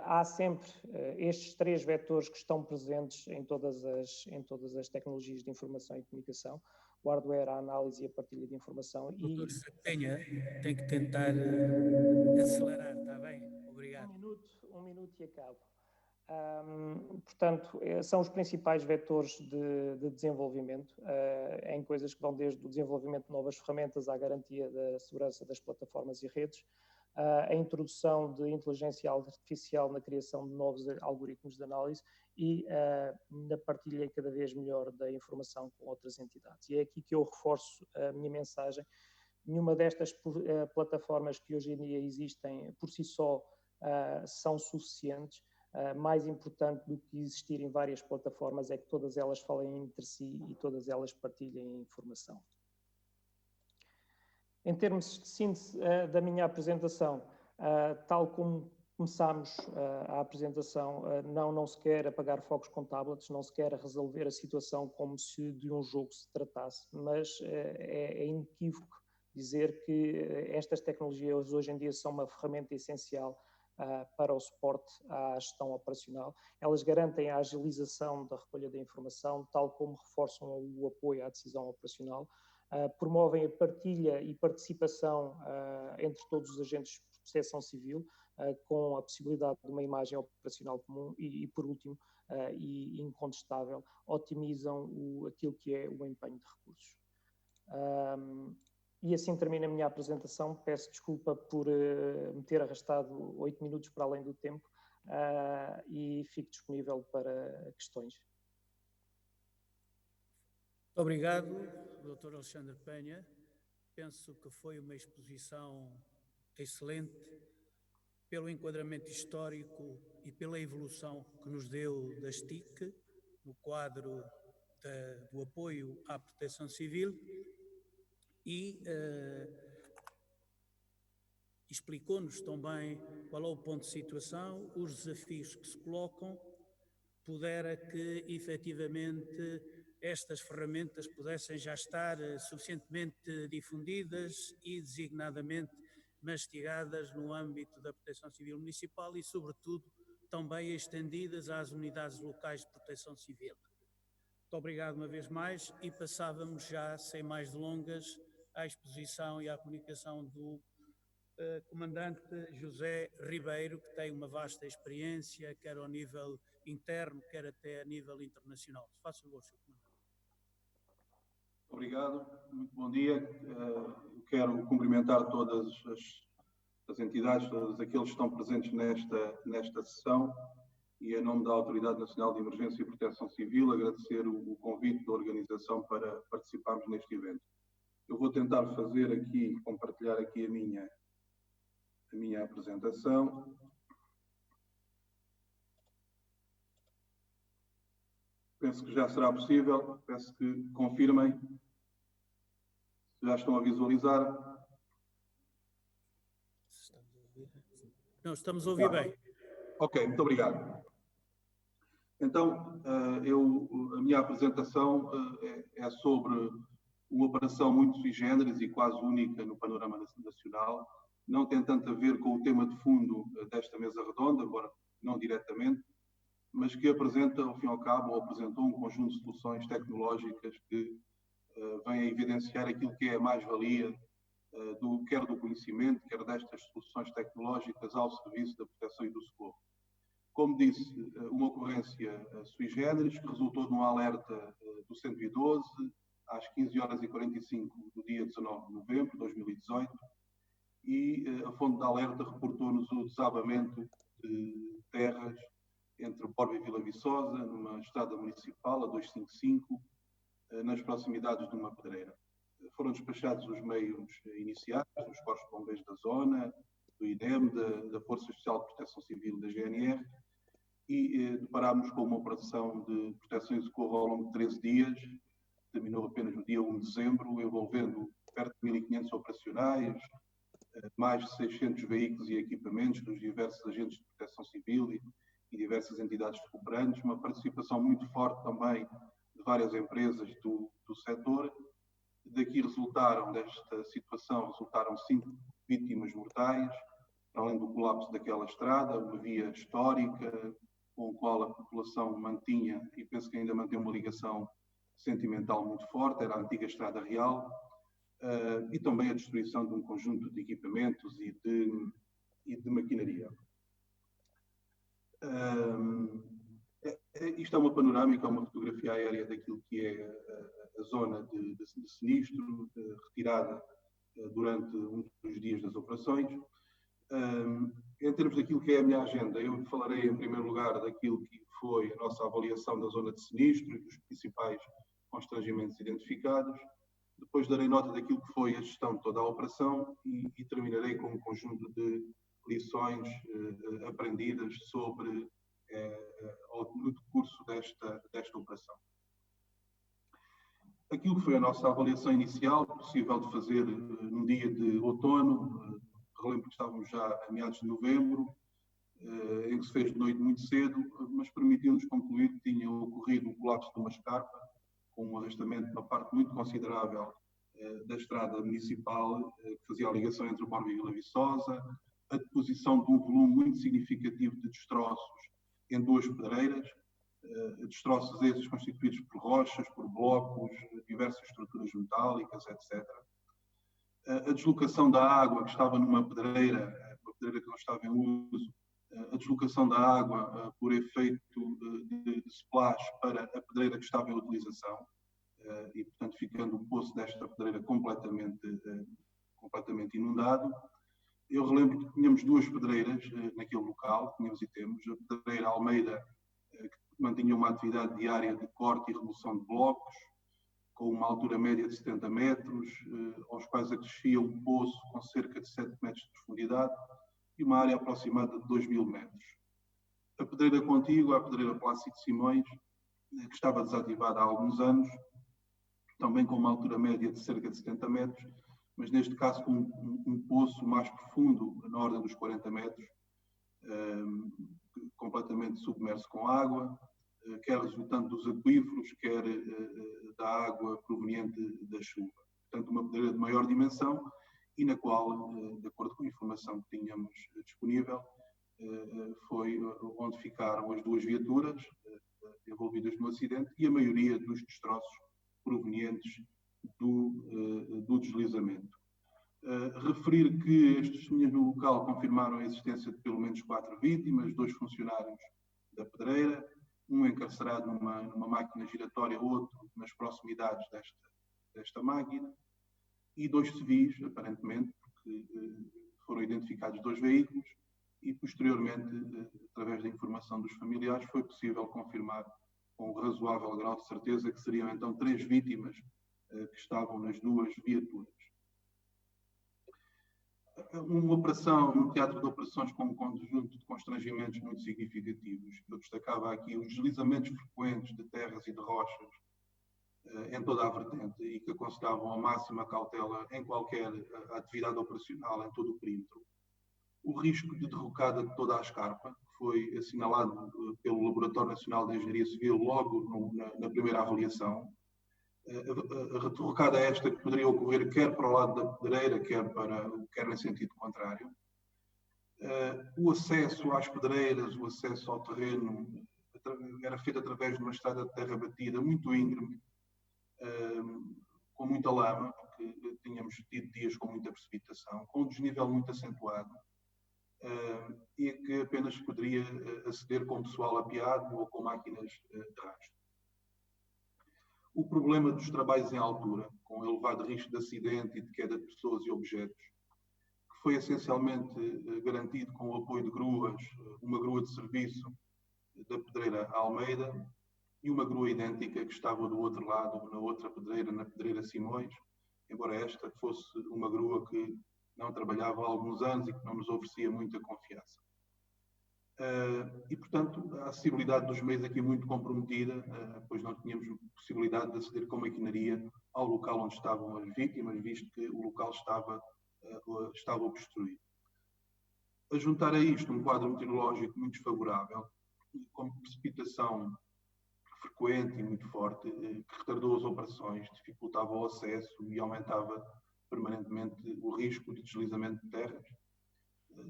há sempre estes três vetores que estão presentes em todas as tecnologias de informação e comunicação: o hardware, a análise e a partilha de informação. Doutor Penha, tem que tentar acelerar, está bem? Obrigado. Um minuto e acabo. Portanto, são os principais vetores de desenvolvimento, em coisas que vão desde o desenvolvimento de novas ferramentas à garantia da segurança das plataformas e redes, a introdução de inteligência artificial na criação de novos algoritmos de análise e na partilha cada vez melhor da informação com outras entidades. E é aqui que eu reforço a minha mensagem. Nenhuma destas plataformas que hoje em dia existem por si só são suficientes. Mais importante do que existirem várias plataformas é que todas elas falem entre si e todas elas partilhem informação. Em termos de síntese da minha apresentação, tal como começámos a apresentação, não se quer apagar fogos com tablets, não se quer resolver a situação como se de um jogo se tratasse, mas é inequívoco dizer que estas tecnologias hoje em dia são uma ferramenta essencial para o suporte à gestão operacional. Elas garantem a agilização da recolha da informação, tal como reforçam o apoio à decisão operacional, promovem a partilha e participação entre todos os agentes de proteção civil, com a possibilidade de uma imagem operacional comum e por último, e incontestável, otimizam aquilo que é o empenho de recursos. E assim termina a minha apresentação. Peço desculpa por me ter arrastado 8 minutos para além do tempo e fico disponível para questões. Muito obrigado, Dr. Alexandre Penha. Penso que foi uma exposição excelente pelo enquadramento histórico e pela evolução que nos deu da STIC no quadro do apoio à proteção civil e explicou-nos também qual é o ponto de situação, os desafios que se colocam, pudera que efetivamente estas ferramentas pudessem já estar suficientemente difundidas e designadamente mastigadas no âmbito da proteção civil municipal e, sobretudo, também estendidas às unidades locais de proteção civil. Muito obrigado uma vez mais e passávamos já, sem mais delongas, à exposição e à comunicação do comandante José Ribeiro, que tem uma vasta experiência, quer ao nível interno, quer até a nível internacional. Faça favor, Sr. Comandante. Obrigado, muito bom dia. Eu quero cumprimentar todas as entidades, todos aqueles que estão presentes nesta sessão e, em nome da Autoridade Nacional de Emergência e Proteção Civil, agradecer o convite da organização para participarmos neste evento. Eu vou tentar compartilhar aqui a minha apresentação. Penso que já será possível, peço que confirmem Já estão a visualizar? Não, estamos a ouvir bem. Ok, muito obrigado. Então, a minha apresentação é sobre uma operação muito sui generis e quase única no panorama nacional. Não tem tanto a ver com o tema de fundo desta mesa redonda, embora não diretamente, mas que apresenta, ao fim e ao cabo, ou apresentou um conjunto de soluções tecnológicas que vêm a evidenciar aquilo que é a mais-valia quer do conhecimento, quer destas soluções tecnológicas ao serviço da proteção e do socorro. Como disse, uma ocorrência sui generis, que resultou de um alerta do 112, às 15h45 do dia 19 de novembro de 2018, e a fonte de alerta reportou-nos o desabamento de terras entre Borba e Vila Viçosa, numa estrada municipal, a 255, nas proximidades de uma pedreira. Foram despachados os meios iniciais, dos corpos de bombeiros da zona, do INEM, da Força Especial de Proteção Civil, da GNR, e deparámos com uma operação de proteção e socorro ao longo de 13 dias, terminou apenas no dia 1 de dezembro, envolvendo perto de 1.500 operacionais, mais de 600 veículos e equipamentos dos diversos agentes de proteção civil e diversas entidades cooperantes, uma participação muito forte também de várias empresas do setor. Daqui desta situação, resultaram 5 vítimas mortais, além do colapso daquela estrada, uma via histórica, com a qual a população mantinha, e penso que ainda mantém uma ligação sentimental muito forte, era a antiga Estrada Real, e também a destruição de um conjunto de equipamentos e de maquinaria. Isto é uma panorâmica, é uma fotografia aérea daquilo que é a zona de sinistro, retirada durante um dos dias das operações. Em termos daquilo que é a minha agenda, eu falarei em primeiro lugar daquilo que foi a nossa avaliação da zona de sinistro e dos principais constrangimentos identificados. Depois darei nota daquilo que foi a gestão de toda a operação e terminarei com um conjunto de lições aprendidas sobre no decurso desta operação. Aquilo que foi a nossa avaliação inicial, possível de fazer no dia de outono, relembro que estávamos já a meados de novembro, em que se fez de noite muito cedo, mas permitiu-nos concluir que tinha ocorrido um colapso de uma escarpa, com um arrastamento de uma parte muito considerável da estrada municipal, que fazia a ligação entre o Borba e Vila Viçosa, a deposição de um volume muito significativo de destroços em 2 pedreiras, destroços esses constituídos por rochas, por blocos, diversas estruturas metálicas, etc. A deslocação da água que estava numa pedreira, uma pedreira que não estava em uso, a deslocação da água por efeito de splash para a pedreira que estava em utilização, e portanto ficando o poço desta pedreira completamente inundado. Eu relembro que tínhamos 2 pedreiras naquele local, tínhamos e temos, a pedreira Almeida, que mantinha uma atividade diária de corte e remoção de blocos, com uma altura média de 70 metros, aos quais acrescia um poço com cerca de 7 metros de profundidade e uma área aproximada de 2.000 metros. A pedreira contígua, a pedreira Plácido Simões, que estava desativada há alguns anos, também com uma altura média de cerca de 70 metros, mas neste caso com um poço mais profundo, na ordem dos 40 metros, completamente submerso com água, quer resultante dos aquíferos, quer da água proveniente da chuva. Portanto, uma pedreira de maior dimensão e na qual, de acordo com a informação que tínhamos disponível, foi onde ficaram as 2 viaturas envolvidas no acidente e a maioria dos destroços provenientes do deslizamento. Referir que as testemunhas no local confirmaram a existência de pelo menos 4 vítimas, 2 funcionários da pedreira, um encarcerado numa máquina giratória, outro nas proximidades desta máquina, e 2 civis, aparentemente, porque foram identificados 2 veículos e, posteriormente, através da informação dos familiares, foi possível confirmar com razoável grau de certeza que seriam então 3 vítimas que estavam nas 2 viaturas. Uma operação, um teatro de operações com um conjunto de constrangimentos muito significativos. Eu destacava aqui os deslizamentos frequentes de terras e de rochas em toda a vertente e que aconselhavam a máxima cautela em qualquer atividade operacional em todo o perímetro. O risco de derrocada de toda a escarpa, que foi assinalado pelo Laboratório Nacional de Engenharia Civil logo na primeira avaliação, a derrocada esta que poderia ocorrer quer para o lado da pedreira, quer em sentido contrário. O acesso às pedreiras, o acesso ao terreno, era feito através de uma estrada de terra batida muito íngreme, com muita lama, porque tínhamos tido dias com muita precipitação, com um desnível muito acentuado, e que apenas poderia aceder com pessoal apeado ou com máquinas de rastro. O problema dos trabalhos em altura, com elevado risco de acidente e de queda de pessoas e objetos, que foi essencialmente garantido com o apoio de gruas, uma grua de serviço da pedreira Almeida e uma grua idêntica que estava do outro lado, na outra pedreira, na pedreira Simões, embora esta fosse uma grua que não trabalhava há alguns anos e que não nos oferecia muita confiança. E, portanto, a acessibilidade dos meios aqui muito comprometida, pois não tínhamos possibilidade de aceder com maquinaria ao local onde estavam as vítimas, visto que o local estava obstruído. A juntar a isto um quadro meteorológico muito desfavorável, com precipitação frequente e muito forte, que retardou as operações, dificultava o acesso e aumentava permanentemente o risco de deslizamento de terras.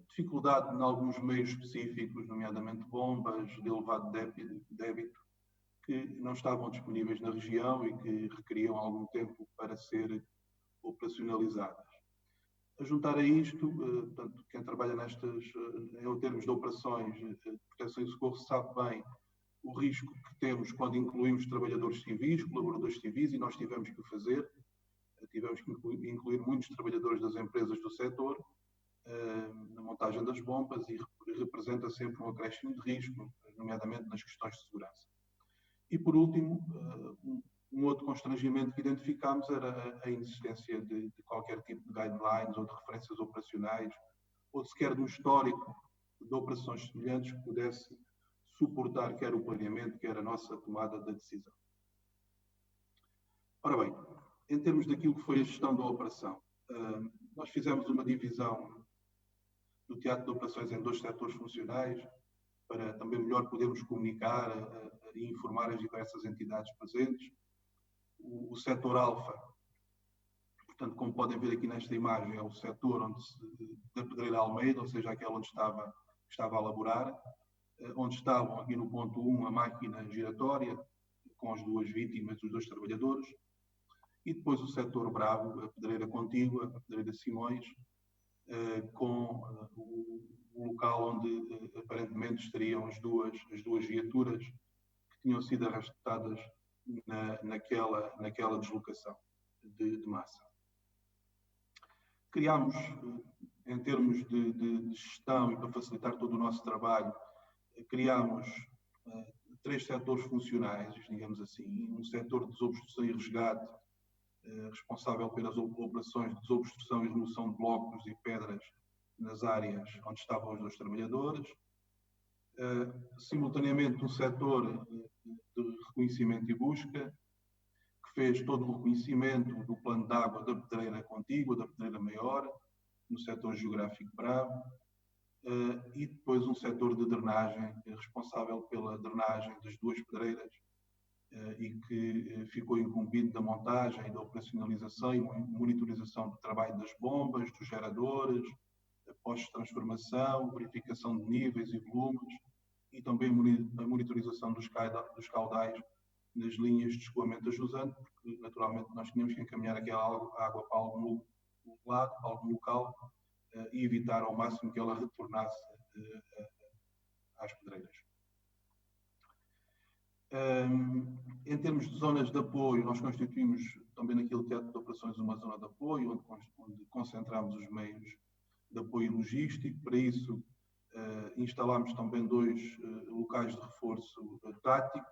Dificuldade em alguns meios específicos, nomeadamente bombas de elevado débito, que não estavam disponíveis na região e que requeriam algum tempo para ser operacionalizadas. A juntar a isto, portanto, quem trabalha em termos de operações de proteção e socorro sabe bem o risco que temos quando incluímos trabalhadores civis, colaboradores civis, e nós tivemos que o fazer. Tivemos que incluir muitos trabalhadores das empresas do setor na montagem das bombas e representa sempre um acréscimo de risco, nomeadamente nas questões de segurança. E, por último, um outro constrangimento que identificámos era a inexistência de qualquer tipo de guidelines ou de referências operacionais, ou sequer de um histórico de operações semelhantes que pudesse suportar quer o planeamento, quer a nossa tomada da decisão. Ora bem, em termos daquilo que foi a gestão da operação, nós fizemos uma divisão do teatro de operações em 2 setores funcionais, para também melhor podermos comunicar e informar as diversas entidades presentes. O setor alfa, portanto, como podem ver aqui nesta imagem, é o setor da pedreira Almeida, ou seja, aquela onde estava a laborar, onde estavam aqui no ponto 1 a máquina giratória, com as 2 vítimas, os 2 trabalhadores, e depois o setor Bravo, a pedreira contígua, a pedreira Simões, com o local onde aparentemente estariam as duas viaturas que tinham sido arrastadas naquela deslocação de massa. Criámos, em termos de gestão e para facilitar todo o nosso trabalho, criámos 3 setores funcionais, digamos assim, um setor de desobstrução e resgate, responsável pelas operações de desobstrução e remoção de blocos e pedras nas áreas onde estavam os 2 trabalhadores. Simultaneamente, um setor de reconhecimento e busca, que fez todo o reconhecimento do plano de água da pedreira contígua, da pedreira maior, no setor geográfico Bravo, e depois um setor de drenagem, responsável pela drenagem das 2 pedreiras, e que ficou incumbido da montagem, da operacionalização e monitorização do trabalho das bombas, dos geradores, pós-transformação, verificação de níveis e volumes e também a monitorização dos caudais nas linhas de escoamento ajusante, porque naturalmente nós tínhamos que encaminhar aquela água para algum lado, para algum local, e evitar ao máximo que ela retornasse às pedreiras. Em termos de zonas de apoio, nós constituímos também naquele teatro de operações uma zona de apoio, onde concentramos os meios de apoio logístico. Para isso, instalámos também 2 locais de reforço tático.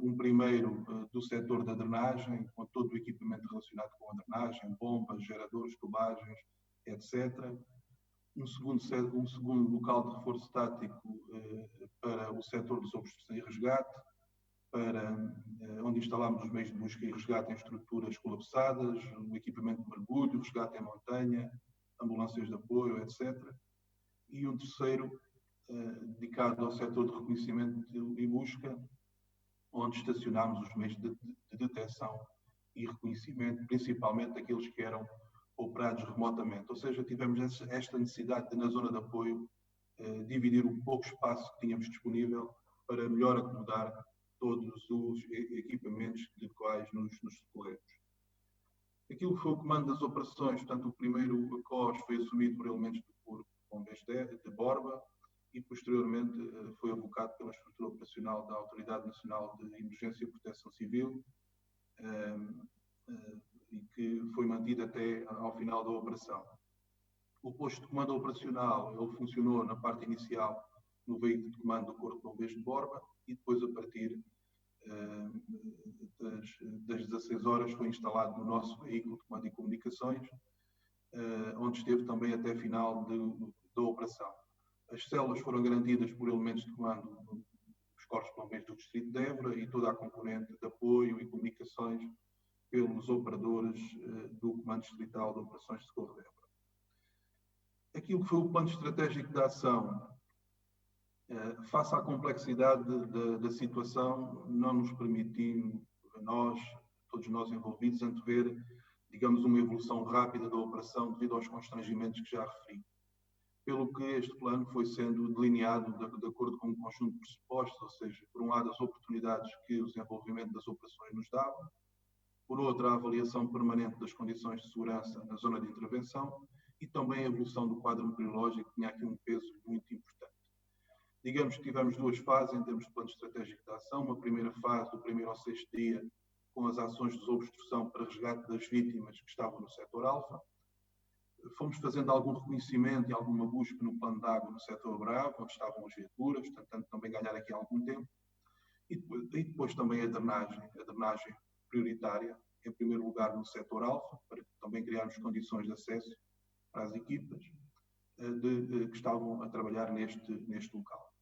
Um primeiro do setor da drenagem, com todo o equipamento relacionado com a drenagem, bombas, geradores, tubagens, etc. Um segundo local de reforço tático para o setor de desobstrução e resgate, onde instalámos os meios de busca e resgate em estruturas colapsadas, o equipamento de mergulho, resgate em montanha, ambulâncias de apoio, etc. E um terceiro dedicado ao setor de reconhecimento e busca, onde estacionámos os meios de detecção e reconhecimento, principalmente aqueles que eram operados remotamente. Ou seja, tivemos esta necessidade de, na zona de apoio, dividir o pouco espaço que tínhamos disponível para melhor acomodar todos os equipamentos de quais nos socorremos. Aquilo que foi o comando das operações, portanto, o primeiro COS foi assumido por elementos do Corpo de Bombeiros de Borba e, posteriormente, foi avocado pela estrutura operacional da Autoridade Nacional de Emergência e Proteção Civil, e que foi mantido até ao final da operação. O posto de comando operacional, ele funcionou na parte inicial no veículo de comando do Corpo de Bombeiros de Borba e depois, a partir das 16 horas, foi instalado no nosso veículo de comando e comunicações, onde esteve também até a final da operação. As células foram garantidas por elementos de comando dos Corpos de Bombeiros do Distrito de Évora e toda a componente de apoio e comunicações pelos operadores do Comando Distrital de Operações de Socorro de Évora. Aquilo que foi o plano estratégico de ação, face à complexidade da situação, não nos permitiu, todos nós envolvidos, antever, digamos, uma evolução rápida da operação devido aos constrangimentos que já referi. Pelo que este plano foi sendo delineado de acordo com um conjunto de pressupostos, ou seja, por um lado, as oportunidades que o desenvolvimento das operações nos dava, por outro, a avaliação permanente das condições de segurança na zona de intervenção e também a evolução do quadro meteorológico, que tinha aqui um peso muito importante. Digamos que tivemos duas fases em termos de plano estratégico de ação. Uma primeira fase, do 1º ao 6º dia, com as ações de desobstrução para resgate das vítimas que estavam no setor alfa. Fomos fazendo algum reconhecimento e alguma busca no plano de água no setor Bravo, onde estavam as viaturas, tentando também ganhar aqui algum tempo. E depois também a drenagem prioritária, em primeiro lugar no setor alfa, para também criarmos condições de acesso para as equipas que estavam a trabalhar neste local.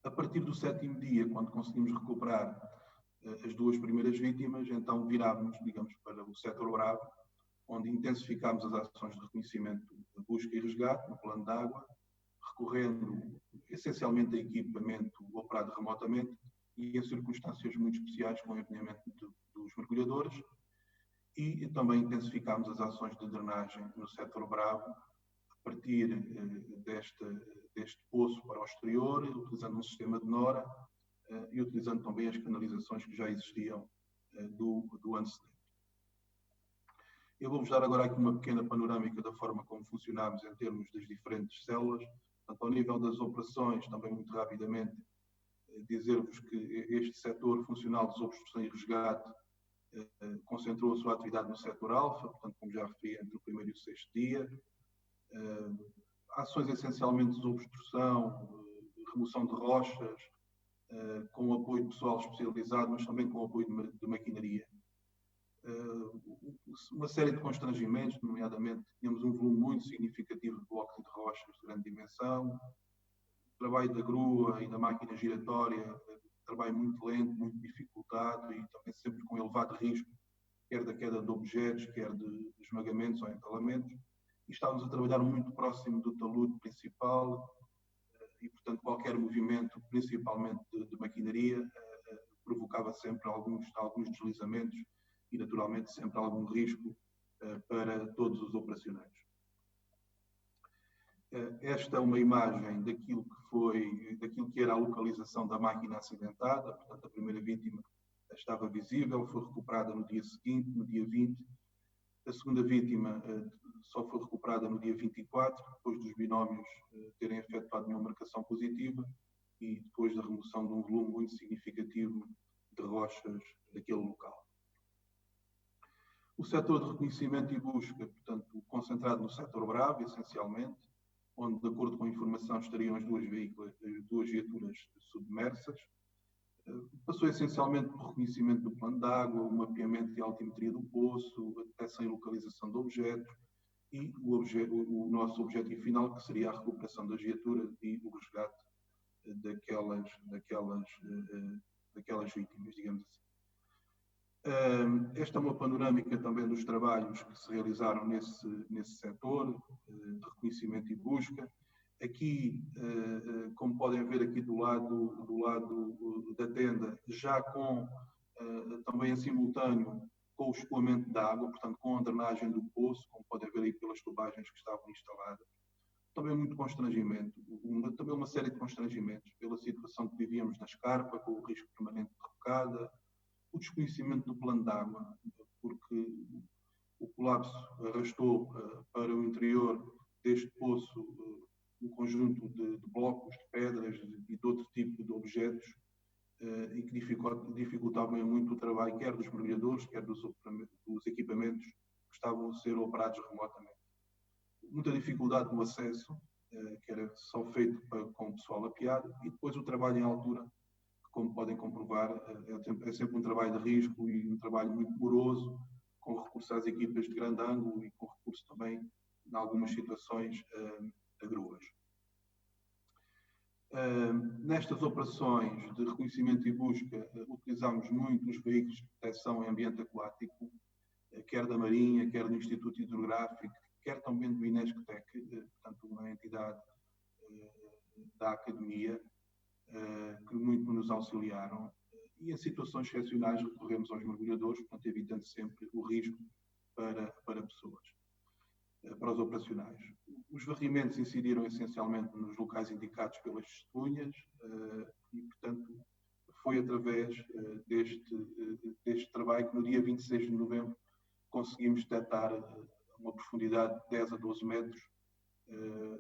A partir do 7º dia, quando conseguimos recuperar as duas primeiras vítimas, então virámos, digamos, para o setor Bravo, onde intensificámos as ações de reconhecimento, de busca e resgate no plano de água, recorrendo essencialmente a equipamento operado remotamente e em circunstâncias muito especiais com o empenhamento dos mergulhadores, e também intensificámos as ações de drenagem no setor Bravo, a partir deste poço para o exterior, utilizando um sistema de Nora e utilizando também as canalizações que já existiam do antecedente. Eu vou-vos dar agora aqui uma pequena panorâmica da forma como funcionámos em termos das diferentes células. Portanto, ao nível das operações, também muito rapidamente, dizer-vos que este setor funcional de desobstrução e resgate concentrou a sua atividade no setor alfa, portanto, como já referi, entre o 1º e o 6º dia. Ações essencialmente de desobstrução, remoção de rochas, com apoio pessoal especializado, mas também com apoio de maquinaria. Uma série de constrangimentos, nomeadamente, tínhamos um volume muito significativo de blocos de rochas de grande dimensão, trabalho da grua e da máquina giratória, trabalho muito lento, muito dificultado e também sempre com elevado risco, quer da queda de objetos, quer de esmagamentos ou entalamentos. E estávamos a trabalhar muito próximo do talude principal e, portanto, qualquer movimento, principalmente de maquinaria, provocava sempre alguns deslizamentos e, naturalmente, sempre algum risco para todos os operacionais. Esta é uma imagem daquilo que era a localização da máquina acidentada. Portanto, a primeira vítima estava visível, foi recuperada no dia seguinte, no dia 20. A segunda vítima só foi recuperada no dia 24, depois dos binómios terem efetuado uma marcação positiva e depois da remoção de um volume muito significativo de rochas daquele local. O setor de reconhecimento e busca, portanto, concentrado no setor Bravo, essencialmente, onde, de acordo com a informação, estariam as duas viaturas submersas. Passou essencialmente por reconhecimento do plano de água, o mapeamento e a altimetria do poço, a detecção e localização de objetos e o nosso objetivo final, que seria a recuperação das viaturas e o resgate daquelas daquelas vítimas, digamos assim. Esta é uma panorâmica também dos trabalhos que se realizaram nesse setor de reconhecimento e busca. Aqui, como podem ver aqui do lado da tenda, já com também em simultâneo com o escoamento da água, portanto com a drenagem do poço, como podem ver aí pelas tubagens que estavam instaladas. Também muito constrangimento, também uma série de constrangimentos pela situação que vivíamos na escarpa, com o risco permanente de rebocada, o desconhecimento do plano de água, porque o colapso arrastou para o interior deste poço um conjunto de blocos, de pedras e de outro tipo de objetos e que dificultavam muito o trabalho, quer dos mergulhadores, quer dos equipamentos que estavam a ser operados remotamente. Muita dificuldade no acesso, que era só feito com o pessoal apeado, e depois o trabalho em altura, que, como podem comprovar, é sempre um trabalho de risco e um trabalho muito moroso, com recurso às equipas de grande ângulo e com recurso também, em algumas situações, a gruas. Nestas operações de reconhecimento e busca, utilizámos muito os veículos de detecção em ambiente aquático, quer da Marinha, quer do Instituto Hidrográfico, quer também do Inesctec, portanto, uma entidade da Academia, que muito nos auxiliaram. E em situações excepcionais recorremos aos mergulhadores, portanto, evitando sempre o risco para pessoas, para os operacionais. Os varrimentos incidiram essencialmente nos locais indicados pelas testemunhas e, portanto, foi através deste trabalho que no dia 26 de novembro conseguimos detectar uma profundidade de 10 a 12 metros,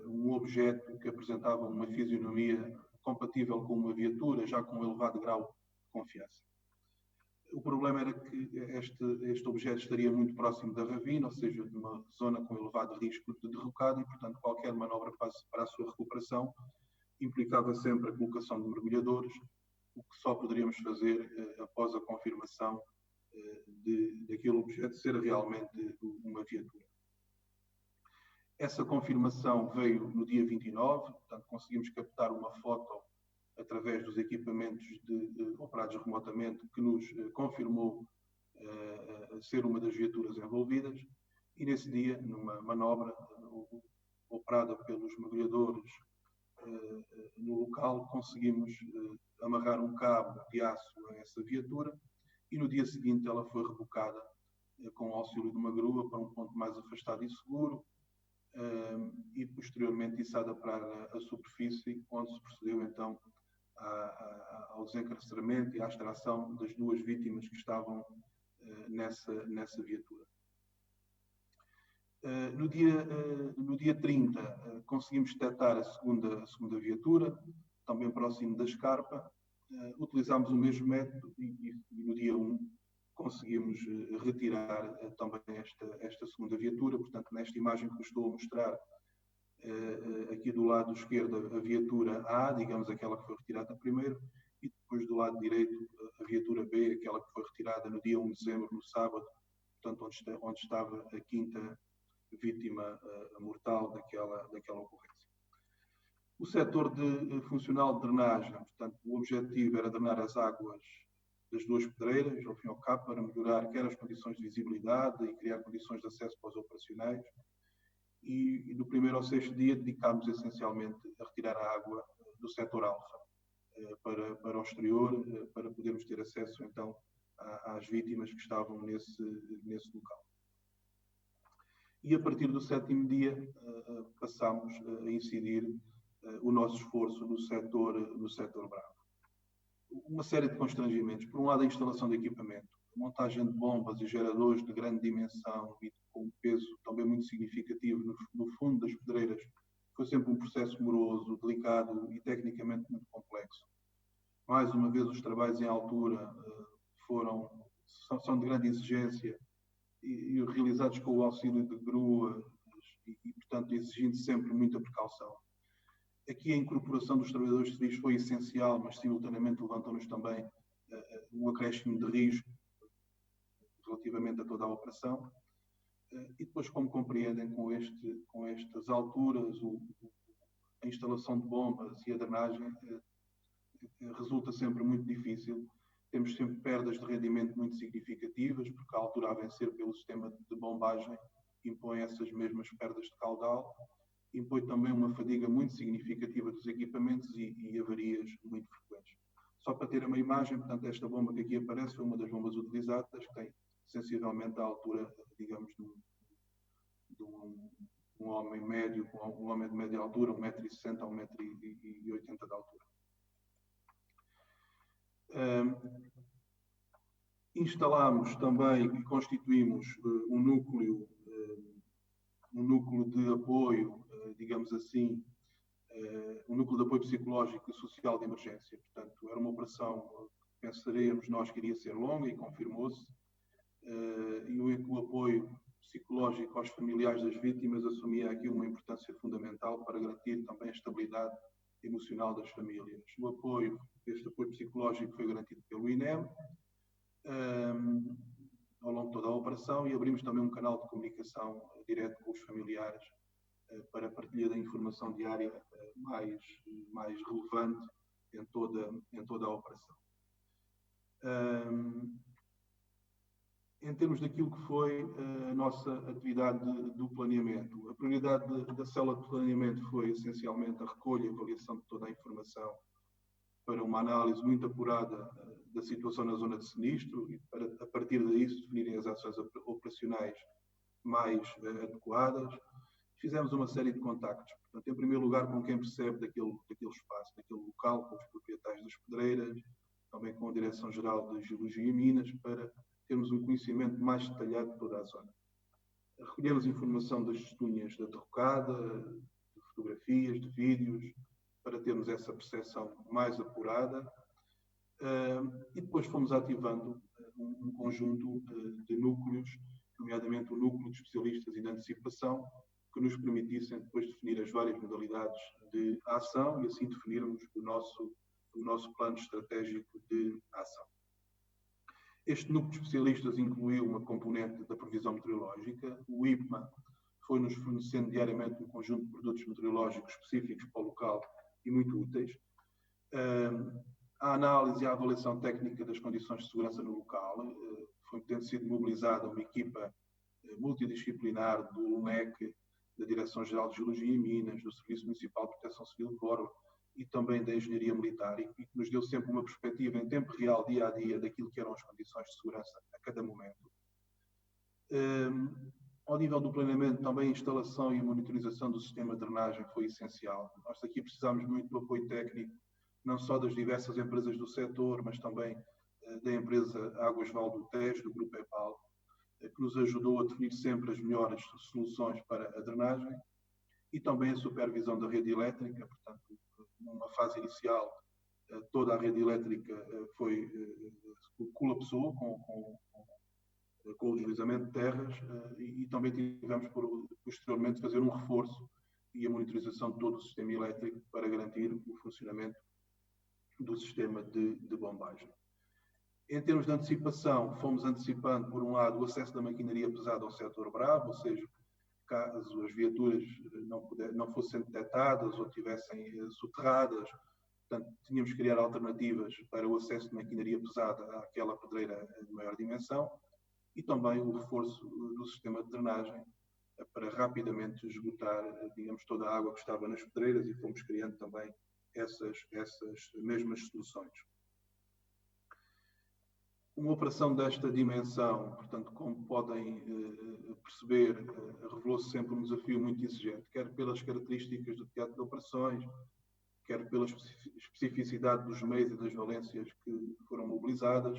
um objeto que apresentava uma fisionomia compatível com uma viatura, já com um elevado grau de confiança. O problema era que este objeto estaria muito próximo da ravina, ou seja, de uma zona com elevado risco de derrocada e, portanto, qualquer manobra para a sua recuperação implicava sempre a colocação de mergulhadores, o que só poderíamos fazer após a confirmação daquele objeto ser realmente uma viatura. Essa confirmação veio no dia 29, portanto, conseguimos captar uma foto através dos equipamentos operados remotamente, que nos confirmou ser uma das viaturas envolvidas, e nesse dia, numa manobra operada pelos mergulhadores no local, conseguimos amarrar um cabo de aço a essa viatura, e no dia seguinte ela foi rebocada com o auxílio de uma grua para um ponto mais afastado e seguro, e posteriormente içada para a superfície, onde se procedeu então ao desencarceramento e à extração das duas vítimas que estavam nessa viatura. No dia 30 conseguimos detectar a segunda viatura, também próximo da escarpa. Utilizámos o mesmo método e no dia 1 conseguimos retirar também esta segunda viatura. Portanto, nesta imagem que vos estou a mostrar, aqui do lado esquerdo a viatura A, digamos aquela que foi retirada primeiro, e depois do lado direito a viatura B, aquela que foi retirada no dia 1 de dezembro, no sábado, portanto onde estava a quinta vítima mortal daquela ocorrência. O setor funcional de drenagem, portanto, o objetivo era drenar as águas das duas pedreiras, ao fim e ao cabo, para melhorar quer as condições de visibilidade e criar condições de acesso para os operacionais. E do primeiro ao sexto dia dedicámos essencialmente a retirar a água do setor alfa para o exterior, para podermos ter acesso então às vítimas que estavam nesse local. E a partir do sétimo dia passámos a incidir o nosso esforço no setor bravo. Uma série de constrangimentos. Por um lado, a instalação de equipamento, a montagem de bombas e geradores de grande dimensão e com um peso também muito significativo no fundo das pedreiras. Foi sempre um processo moroso, delicado e tecnicamente muito complexo. Mais uma vez, os trabalhos em altura são de grande exigência e realizados com o auxílio de grua e, portanto, exigindo sempre muita precaução. Aqui a incorporação dos trabalhadores civis foi essencial, mas simultaneamente levantou-nos também um acréscimo de risco relativamente a toda a operação. E depois, como compreendem, com estas alturas, a instalação de bombas e a drenagem resulta sempre muito difícil temos sempre perdas de rendimento muito significativas, porque a altura a vencer pelo sistema de bombagem impõe essas mesmas perdas de caudal, impõe também uma fadiga muito significativa dos equipamentos e avarias muito frequentes. Só para ter uma imagem, portanto, esta bomba que aqui aparece foi uma das bombas utilizadas, que tem sensivelmente a altura, digamos, de um homem médio, um homem de média altura, 1,60 m a 1,80 m de altura. Instalamos também e constituímos um núcleo de apoio, digamos assim, um núcleo de apoio psicológico e social de emergência. Portanto, era uma operação que pensaríamos nós que iria ser longa e confirmou-se, e o apoio psicológico aos familiares das vítimas assumia aqui uma importância fundamental para garantir também a estabilidade emocional das famílias. Este apoio psicológico foi garantido pelo INEM ao longo de toda a operação, e abrimos também um canal de comunicação direto com os familiares para a partilha da informação diária mais relevante em toda a operação. Em termos daquilo que foi a nossa atividade do planeamento, a prioridade da célula de planeamento foi essencialmente a recolha e avaliação de toda a informação para uma análise muito apurada da situação na zona de sinistro e para, a partir daí, se definirem as ações operacionais mais adequadas. Fizemos uma série de contactos, portanto, em primeiro lugar com quem percebe daquele espaço, daquele local, com os proprietários das pedreiras, também com a Direção-Geral de Geologia e Minas, para termos um conhecimento mais detalhado de toda a zona. Recolhemos informação das testemunhas da derrocada, de fotografias, de vídeos, para termos essa percepção mais apurada, e depois fomos ativando um conjunto de núcleos, nomeadamente o núcleo de especialistas e de antecipação, que nos permitissem depois definir as várias modalidades de ação e assim definirmos o nosso plano estratégico de ação. Este núcleo de especialistas incluiu uma componente da previsão meteorológica. O IPMA foi-nos fornecendo diariamente um conjunto de produtos meteorológicos específicos para o local e muito úteis. A análise e a avaliação técnica das condições de segurança no local. Tem sido mobilizada uma equipa multidisciplinar do LUNEC, da Direção-Geral de Geologia e Minas, do Serviço Municipal de Proteção Civil de Borba e também da Engenharia Militar, e que nos deu sempre uma perspectiva em tempo real, dia a dia, daquilo que eram as condições de segurança a cada momento. Ao nível do planeamento, também a instalação e a monitorização do sistema de drenagem foi essencial. Nós aqui precisamos muito do apoio técnico, não só das diversas empresas do setor, mas também da empresa Águas Val do Tejo, do Grupo EPAL, que nos ajudou a definir sempre as melhores soluções para a drenagem, e também a supervisão da rede elétrica. Portanto, numa fase inicial, toda a rede elétrica colapsou com o deslizamento de terras, e também tivemos posteriormente fazer um reforço e a monitorização de todo o sistema elétrico para garantir o funcionamento do sistema de bombagem. Em termos de antecipação, fomos antecipando, por um lado, o acesso da maquinaria pesada ao setor bravo, ou seja, caso as viaturas não fossem detectadas ou estivessem soterradas, portanto, tínhamos que criar alternativas para o acesso de maquinaria pesada àquela pedreira de maior dimensão, e também o reforço do sistema de drenagem para rapidamente esgotar, digamos, toda a água que estava nas pedreiras, e fomos criando também essas mesmas soluções. Uma operação desta dimensão, portanto, como podem perceber, revelou-se sempre um desafio muito exigente, quer pelas características do teatro de operações, quer pela especificidade dos meios e das valências que foram mobilizadas,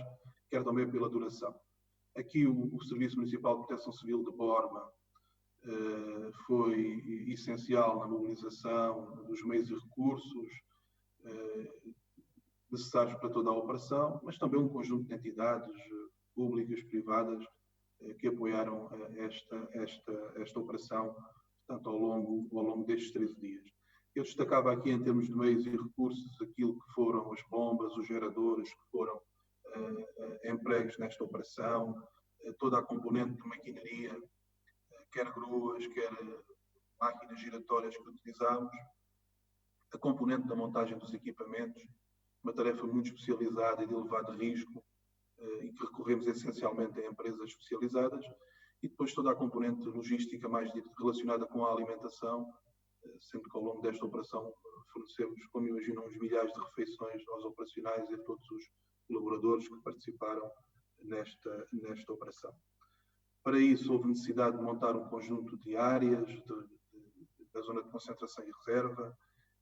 quer também pela duração. Aqui o Serviço Municipal de Proteção Civil de Borba foi essencial na mobilização dos meios e recursos necessários para toda a operação, mas também um conjunto de entidades públicas, privadas, que apoiaram esta operação, portanto, ao longo destes 13 dias. Eu destacava aqui, em termos de meios e recursos, aquilo que foram as bombas, os geradores que foram empregues nesta operação, toda a componente de maquinaria, quer gruas, quer máquinas giratórias que utilizámos, a componente da montagem dos equipamentos, uma tarefa muito especializada e de elevado risco, e que recorremos essencialmente a empresas especializadas, e depois toda a componente logística mais relacionada com a alimentação, sendo que ao longo desta operação fornecemos, como imaginam, uns milhares de refeições aos operacionais e a todos os colaboradores que participaram nesta operação. Para isso, houve necessidade de montar um conjunto de áreas da zona de concentração e reserva,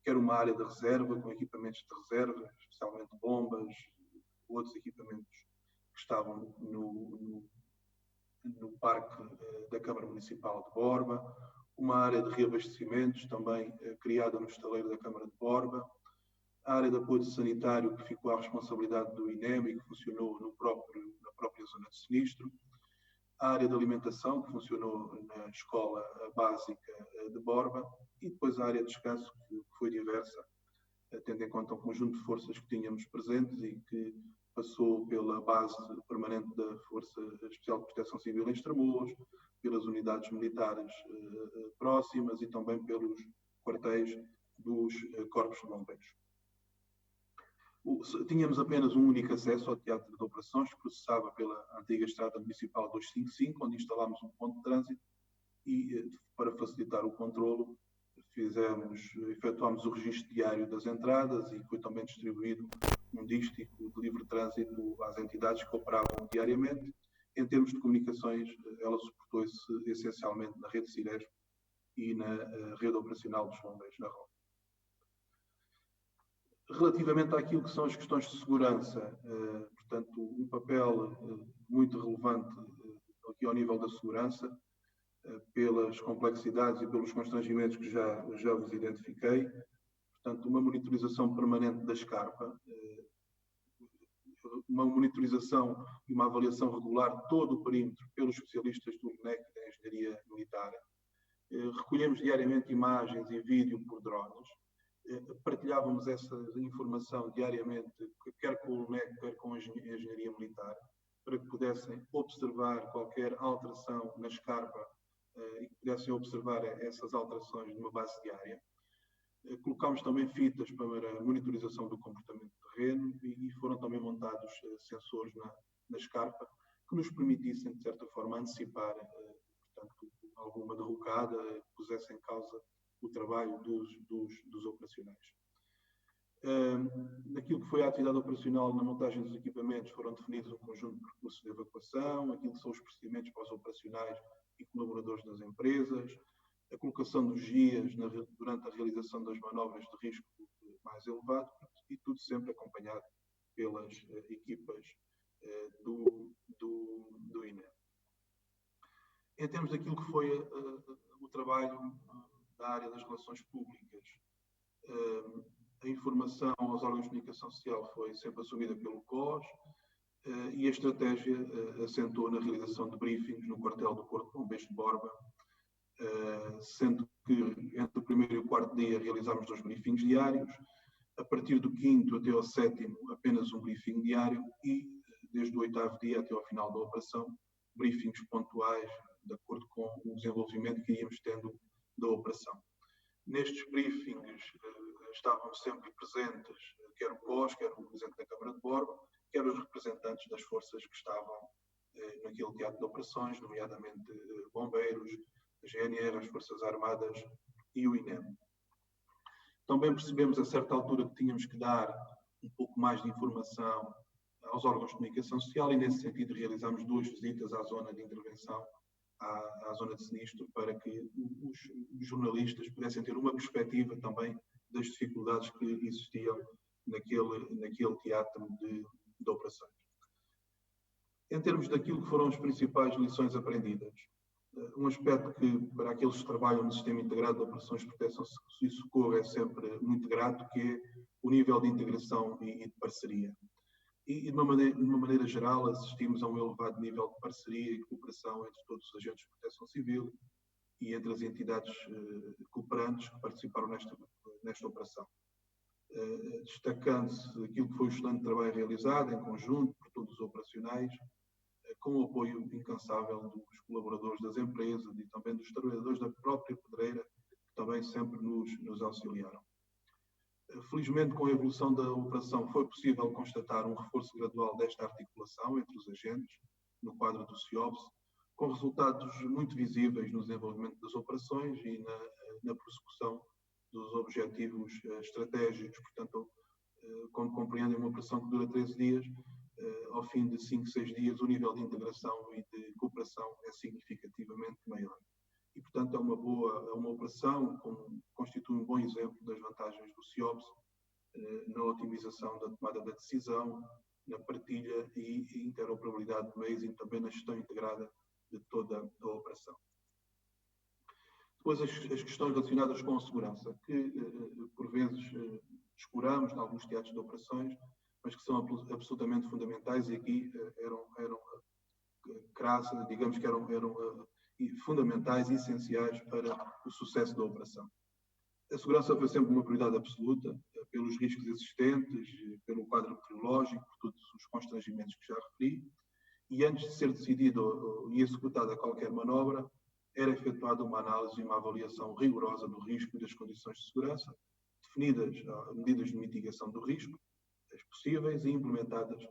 quer uma área de reserva, com equipamentos de reserva, especialmente bombas, outros equipamentos que estavam no Parque da Câmara Municipal de Borba, uma área de reabastecimentos, também criada no estaleiro da Câmara de Borba, a área de apoio sanitário, que ficou à responsabilidade do INEM e que funcionou na própria zona de sinistro, a área de alimentação, que funcionou na escola básica de Borba, e depois a área de descanso, que foi diversa, tendo em conta um conjunto de forças que tínhamos presentes e que passou pela base permanente da Força Especial de Proteção Civil em Estremoz, pelas unidades militares próximas e também pelos quartéis dos corpos de bombeiros. Tínhamos apenas um único acesso ao teatro de operações, que processava pela antiga Estrada Municipal 255, onde instalámos um ponto de trânsito e, para facilitar o controlo, efetuámos o registro diário das entradas e foi também distribuído um dístico de livre trânsito às entidades que operavam diariamente. Em termos de comunicações, ela suportou-se essencialmente na rede Ciresp e na rede operacional dos bombeiros na Roma. Relativamente àquilo que são as questões de segurança, portanto, um papel muito relevante aqui ao nível da segurança, pelas complexidades e pelos constrangimentos que já vos identifiquei. Portanto, uma monitorização permanente da escarpa, uma monitorização e uma avaliação regular de todo o perímetro pelos especialistas do INEC da Engenharia Militar. Recolhemos diariamente imagens e vídeo por drones. Partilhávamos essa informação diariamente, quer com o INEC, quer com a Engenharia Militar, para que pudessem observar qualquer alteração na escarpa e que pudessem observar essas alterações numa base diária. Colocámos também fitas para a monitorização do comportamento do terreno e foram também montados sensores na escarpa que nos permitissem, de certa forma, antecipar portanto, alguma derrocada que pusesse em causa o trabalho dos operacionais. Naquilo que foi a atividade operacional na montagem dos equipamentos foram definidos um conjunto de percursos de evacuação, aquilo que são os procedimentos para os operacionais e colaboradores das empresas, a colocação dos guias durante a realização das manobras de risco mais elevado e tudo sempre acompanhado pelas equipas do INEM. Em termos daquilo que foi o trabalho da área das relações públicas, a informação aos órgãos de comunicação social foi sempre assumida pelo COS e a estratégia assentou na realização de briefings no quartel do Corpo de Bombeiros de Borba, sendo que entre o primeiro e o quarto dia realizámos 2 briefings diários, a partir do 5º até ao 7º apenas um briefing diário e desde o 8º dia até ao final da operação, briefings pontuais de acordo com o desenvolvimento que íamos tendo da operação. Nestes briefings estavam sempre presentes quer o COS, quer o Presidente da Câmara de Borba, quer os representantes das forças que estavam naquele teatro de operações, nomeadamente bombeiros, a GNR, as Forças Armadas e o INEM. Também percebemos a certa altura que tínhamos que dar um pouco mais de informação aos órgãos de comunicação social e nesse sentido realizámos 2 visitas à zona de intervenção, à zona de sinistro, para que os jornalistas pudessem ter uma perspectiva também das dificuldades que existiam naquele teatro de operações. Em termos daquilo que foram as principais lições aprendidas, um aspecto que, para aqueles que trabalham no Sistema Integrado de Operações de Proteção e Socorro, é sempre muito grato, que é o nível de integração e de parceria. E, de uma maneira geral, assistimos a um elevado nível de parceria e cooperação entre todos os agentes de proteção civil e entre as entidades cooperantes que participaram nesta operação. Destacando-se aquilo que foi o excelente trabalho realizado em conjunto por todos os operacionais, com o apoio incansável dos colaboradores das empresas e também dos trabalhadores da própria pedreira, que também sempre nos auxiliaram. Felizmente, com a evolução da operação, foi possível constatar um reforço gradual desta articulação entre os agentes, no quadro do CIOBS, com resultados muito visíveis no desenvolvimento das operações e na prossecução dos objetivos estratégicos. Portanto, como compreendem, uma operação que dura 13 dias, ao fim de 5, 6 dias, o nível de integração e de cooperação é significativamente maior. E, portanto, é uma operação que constitui um bom exemplo das vantagens do CIOBS na otimização da tomada da decisão, na partilha e interoperabilidade de meios e também na gestão integrada de toda a operação. Depois, as questões relacionadas com a segurança, que por vezes exploramos em alguns teatros de operações, mas que são absolutamente fundamentais e aqui eram digamos que eram fundamentais e essenciais para o sucesso da operação. A segurança foi sempre uma prioridade absoluta, pelos riscos existentes, pelo quadro meteorológico, por todos os constrangimentos que já referi, e antes de ser decidido e executada qualquer manobra, era efetuada uma análise e uma avaliação rigorosa do risco e das condições de segurança, definidas medidas de mitigação do risco, as possíveis, e implementadas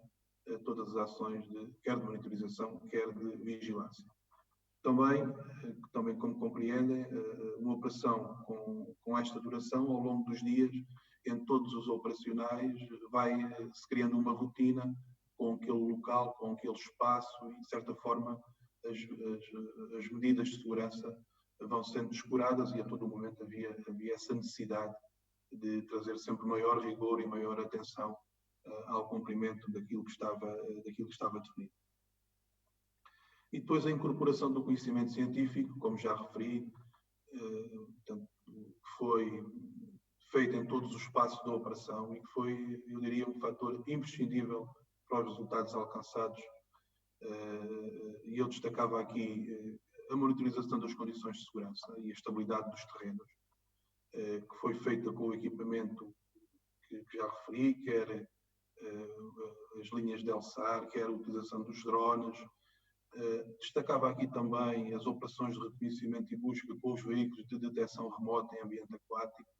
todas as ações, quer de monitorização, quer de vigilância. Também como compreendem, uma operação com esta duração, ao longo dos dias, em todos os operacionais, vai-se criando uma rotina com aquele local, com aquele espaço e, de certa forma, as medidas de segurança vão sendo descuradas e a todo momento havia essa necessidade de trazer sempre maior rigor e maior atenção ao cumprimento daquilo que estava definido. E depois a incorporação do conhecimento científico, como já referi, que foi feita em todos os passos da operação e que foi, eu diria, um fator imprescindível para os resultados alcançados. E eu destacava aqui a monitorização das condições de segurança e a estabilidade dos terrenos, que foi feita com o equipamento que já referi, quer as linhas de ELSAR, quer a utilização dos drones. Destacava aqui também as operações de reconhecimento e busca com os veículos de detecção remota em ambiente aquático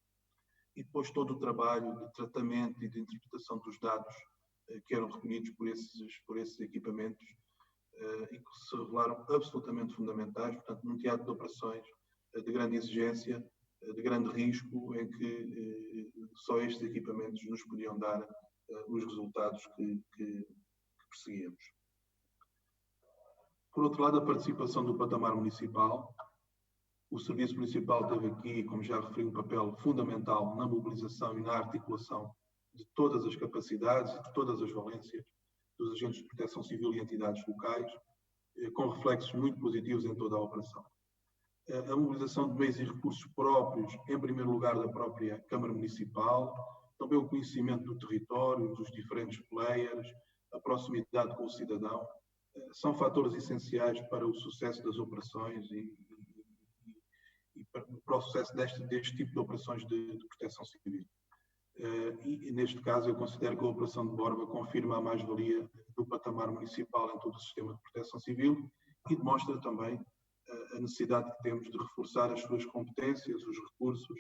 e depois todo o trabalho de tratamento e de interpretação dos dados que eram recolhidos por esses equipamentos e que se revelaram absolutamente fundamentais, portanto, num teatro de operações de grande exigência, de grande risco, em que só estes equipamentos nos podiam dar os resultados que perseguíamos. Por outro lado, a participação do patamar municipal. O Serviço Municipal teve aqui, como já referi, um papel fundamental na mobilização e na articulação de todas as capacidades e de todas as valências dos agentes de proteção civil e entidades locais, com reflexos muito positivos em toda a operação. A mobilização de meios e recursos próprios, em primeiro lugar da própria Câmara Municipal, também o conhecimento do território, dos diferentes players, a proximidade com o cidadão, são fatores essenciais para o sucesso das operações e para o sucesso deste tipo de operações de proteção civil. E neste caso eu considero que a operação de Borba confirma a mais-valia do patamar municipal em todo o sistema de proteção civil e demonstra também a necessidade que temos de reforçar as suas competências, os recursos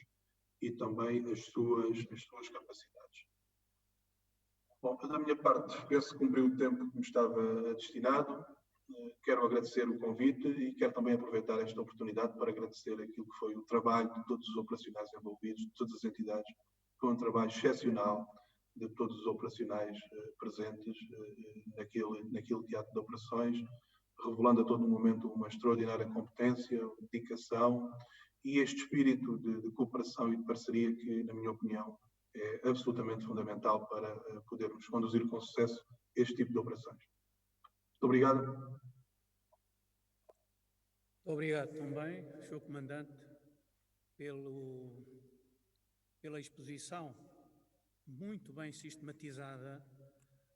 e também as suas capacidades. Bom, da minha parte, penso que cumpri o tempo que me estava destinado. Quero agradecer o convite e quero também aproveitar esta oportunidade para agradecer aquilo que foi o trabalho de todos os operacionais envolvidos, de todas as entidades. Foi um trabalho excepcional de todos os operacionais presentes naquele teatro de operações, revelando a todo momento uma extraordinária competência, dedicação e este espírito de cooperação e de parceria que, na minha opinião, é absolutamente fundamental para podermos conduzir com sucesso este tipo de operações. Muito obrigado. Obrigado também, Sr. Comandante, pela exposição muito bem sistematizada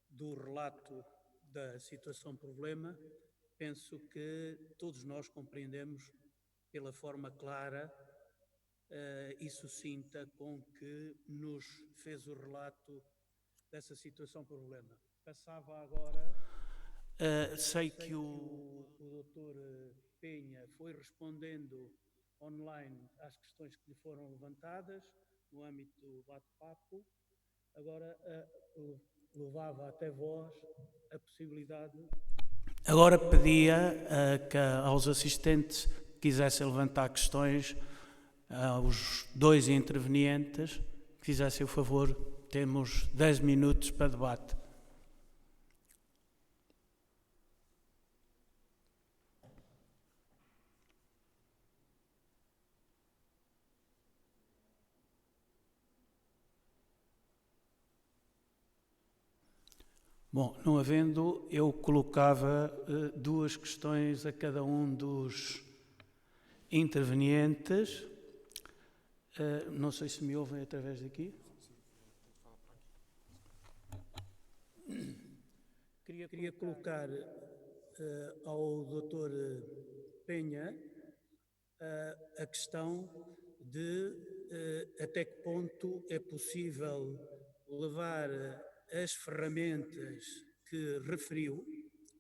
do relato da situação-problema. Penso que todos nós compreendemos pela forma clara e sucinta com que nos fez o relato dessa situação-problema. Passava agora... sei que o Dr. Penha foi respondendo online às questões que lhe foram levantadas. no âmbito do bate-papo, agora levava até vós a possibilidade. Agora pedia que aos assistentes que quisessem levantar questões, aos dois intervenientes, que fizessem o favor, temos 10 minutos para debate. Bom, não havendo, eu colocava 2 questões a cada um dos intervenientes. Não sei se me ouvem através daqui. Queria colocar ao Dr. Penha a questão de até que ponto é possível levar as ferramentas que referiu,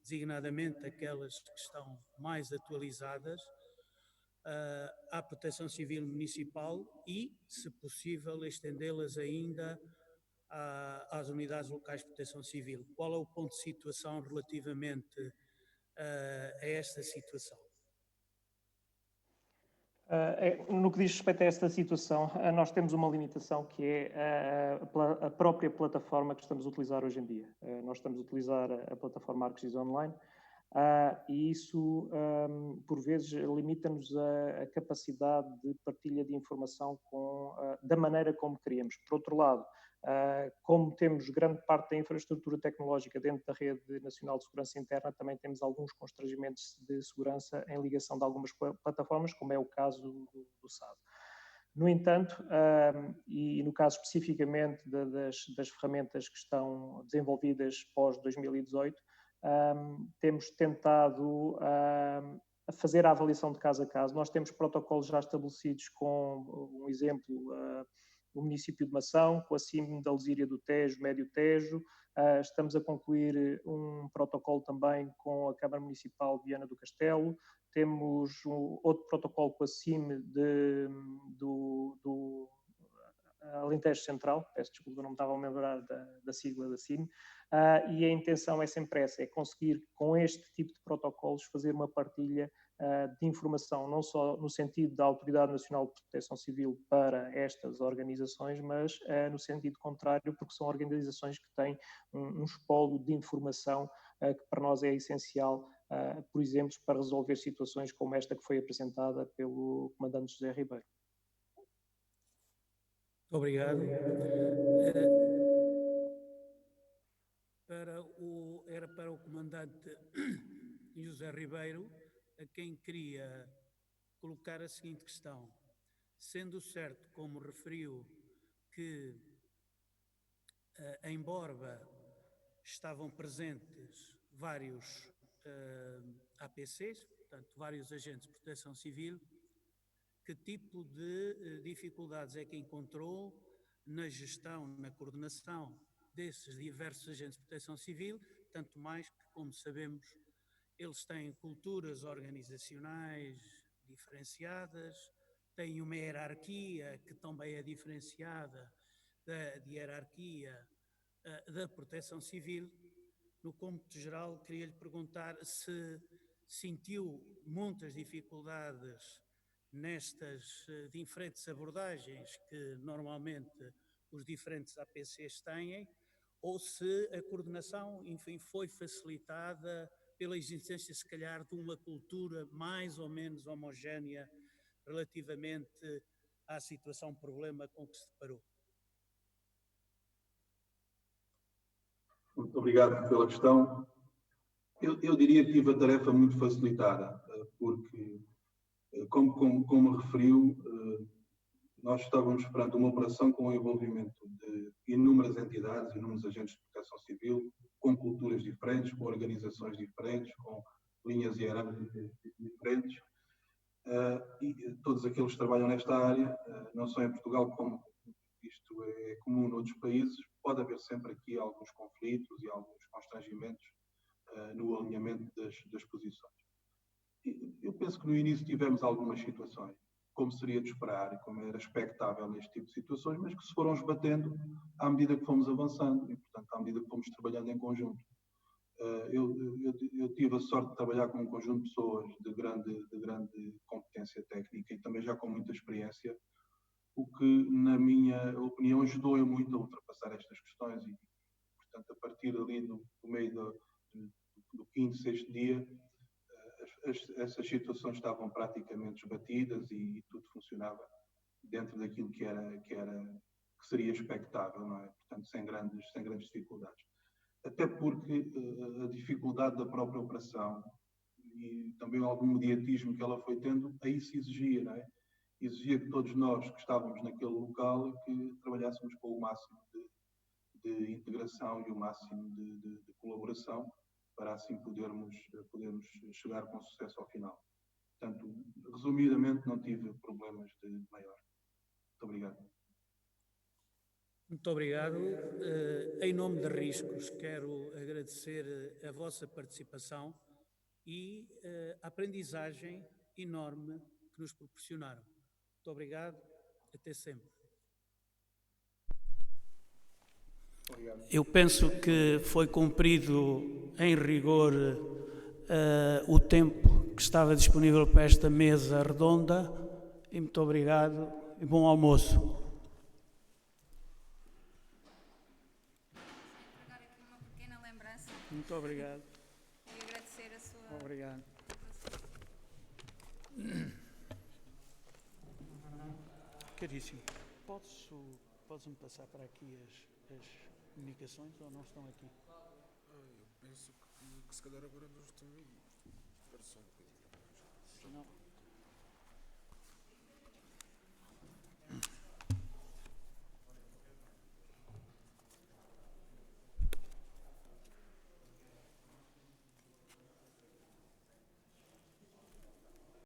designadamente aquelas que estão mais atualizadas, à Proteção Civil Municipal e, se possível, estendê-las ainda às unidades locais de proteção civil. Qual é o ponto de situação relativamente a esta situação? No que diz respeito a esta situação, nós temos uma limitação que é a própria plataforma que estamos a utilizar hoje em dia. Nós estamos a utilizar a plataforma ArcGIS Online e isso, por vezes, limita-nos a capacidade de partilha de informação da maneira como queríamos. Por outro lado, como temos grande parte da infraestrutura tecnológica dentro da Rede Nacional de Segurança Interna, também temos alguns constrangimentos de segurança em ligação de algumas plataformas, como é o caso do SAD. No entanto, e no caso especificamente das ferramentas que estão desenvolvidas pós-2018, temos tentado a fazer a avaliação de caso a caso. Nós temos protocolos já estabelecidos com, um exemplo, o município de Mação, com a CIM da Lesíria do Tejo, Médio Tejo. Estamos a concluir um protocolo também com a Câmara Municipal de Viana do Castelo. Temos outro protocolo com a CIM do Alentejo Central, peço desculpa, não me estava a lembrar da sigla da CIM, e a intenção é sempre essa, é conseguir com este tipo de protocolos fazer uma partilha de informação, não só no sentido da Autoridade Nacional de Proteção Civil para estas organizações, mas no sentido contrário, porque são organizações que têm um espólio de informação que para nós é essencial, por exemplo, para resolver situações como esta que foi apresentada pelo Comandante José Ribeiro. Obrigado. Era para o Comandante José Ribeiro, a quem queria colocar a seguinte questão. Sendo certo, como referiu, que em Borba estavam presentes vários APCs, portanto, vários agentes de proteção civil, que tipo de dificuldades é que encontrou na gestão, na coordenação desses diversos agentes de proteção civil, tanto mais que, como sabemos, eles têm culturas organizacionais diferenciadas, têm uma hierarquia que também é diferenciada da hierarquia da proteção civil. No cômputo geral, queria lhe perguntar se sentiu muitas dificuldades nestas diferentes abordagens que normalmente os diferentes APCs têm, ou se a coordenação, enfim, foi facilitada pela existência, se calhar, de uma cultura mais ou menos homogénea relativamente à situação, problema com que se deparou. Muito obrigado pela questão. Eu diria que tive a tarefa muito facilitada, porque, como referiu, nós estávamos perante uma operação com o envolvimento de inúmeras entidades, inúmeros agentes de proteção civil, com culturas diferentes, com organizações diferentes, com linhas hierárquicas diferentes, e todos aqueles que trabalham nesta área, não só em Portugal, como isto é comum noutros países, pode haver sempre aqui alguns conflitos e alguns constrangimentos no alinhamento das posições. Eu penso que no início tivemos algumas situações. como seria de esperar e como era expectável neste tipo de situações, mas que se foram esbatendo à medida que fomos avançando e, portanto, à medida que fomos trabalhando em conjunto. Eu tive a sorte de trabalhar com um conjunto de pessoas de grande competência técnica e também já com muita experiência, o que, na minha opinião, ajudou muito a ultrapassar estas questões e, portanto, a partir ali do meio do quinto, sexto dia, essas situações estavam praticamente esbatidas e tudo funcionava dentro daquilo que seria expectável, não é? Portanto, sem grandes dificuldades. Até porque a dificuldade da própria operação e também algum mediatismo que ela foi tendo, aí se exigia, não é? Exigia que todos nós que estávamos naquele local que trabalhássemos com o máximo de integração e o máximo de colaboração para assim podermos chegar com sucesso ao final. Portanto, resumidamente, não tive problemas de maior. Muito obrigado. Muito obrigado. Em nome de Riscos, quero agradecer a vossa participação e a aprendizagem enorme que nos proporcionaram. Muito obrigado. Até sempre. Obrigado. Eu penso que foi cumprido em rigor o tempo que estava disponível para esta mesa redonda. E muito obrigado e bom almoço. Agora aqui uma pequena lembrança Muito obrigado. e agradecer a sua... Obrigado. Caríssimo, podes-me passar para aqui as comunicações ou não estão aqui? Eu penso que se calhar agora não estão aí. Espera só um bocadinho. Não.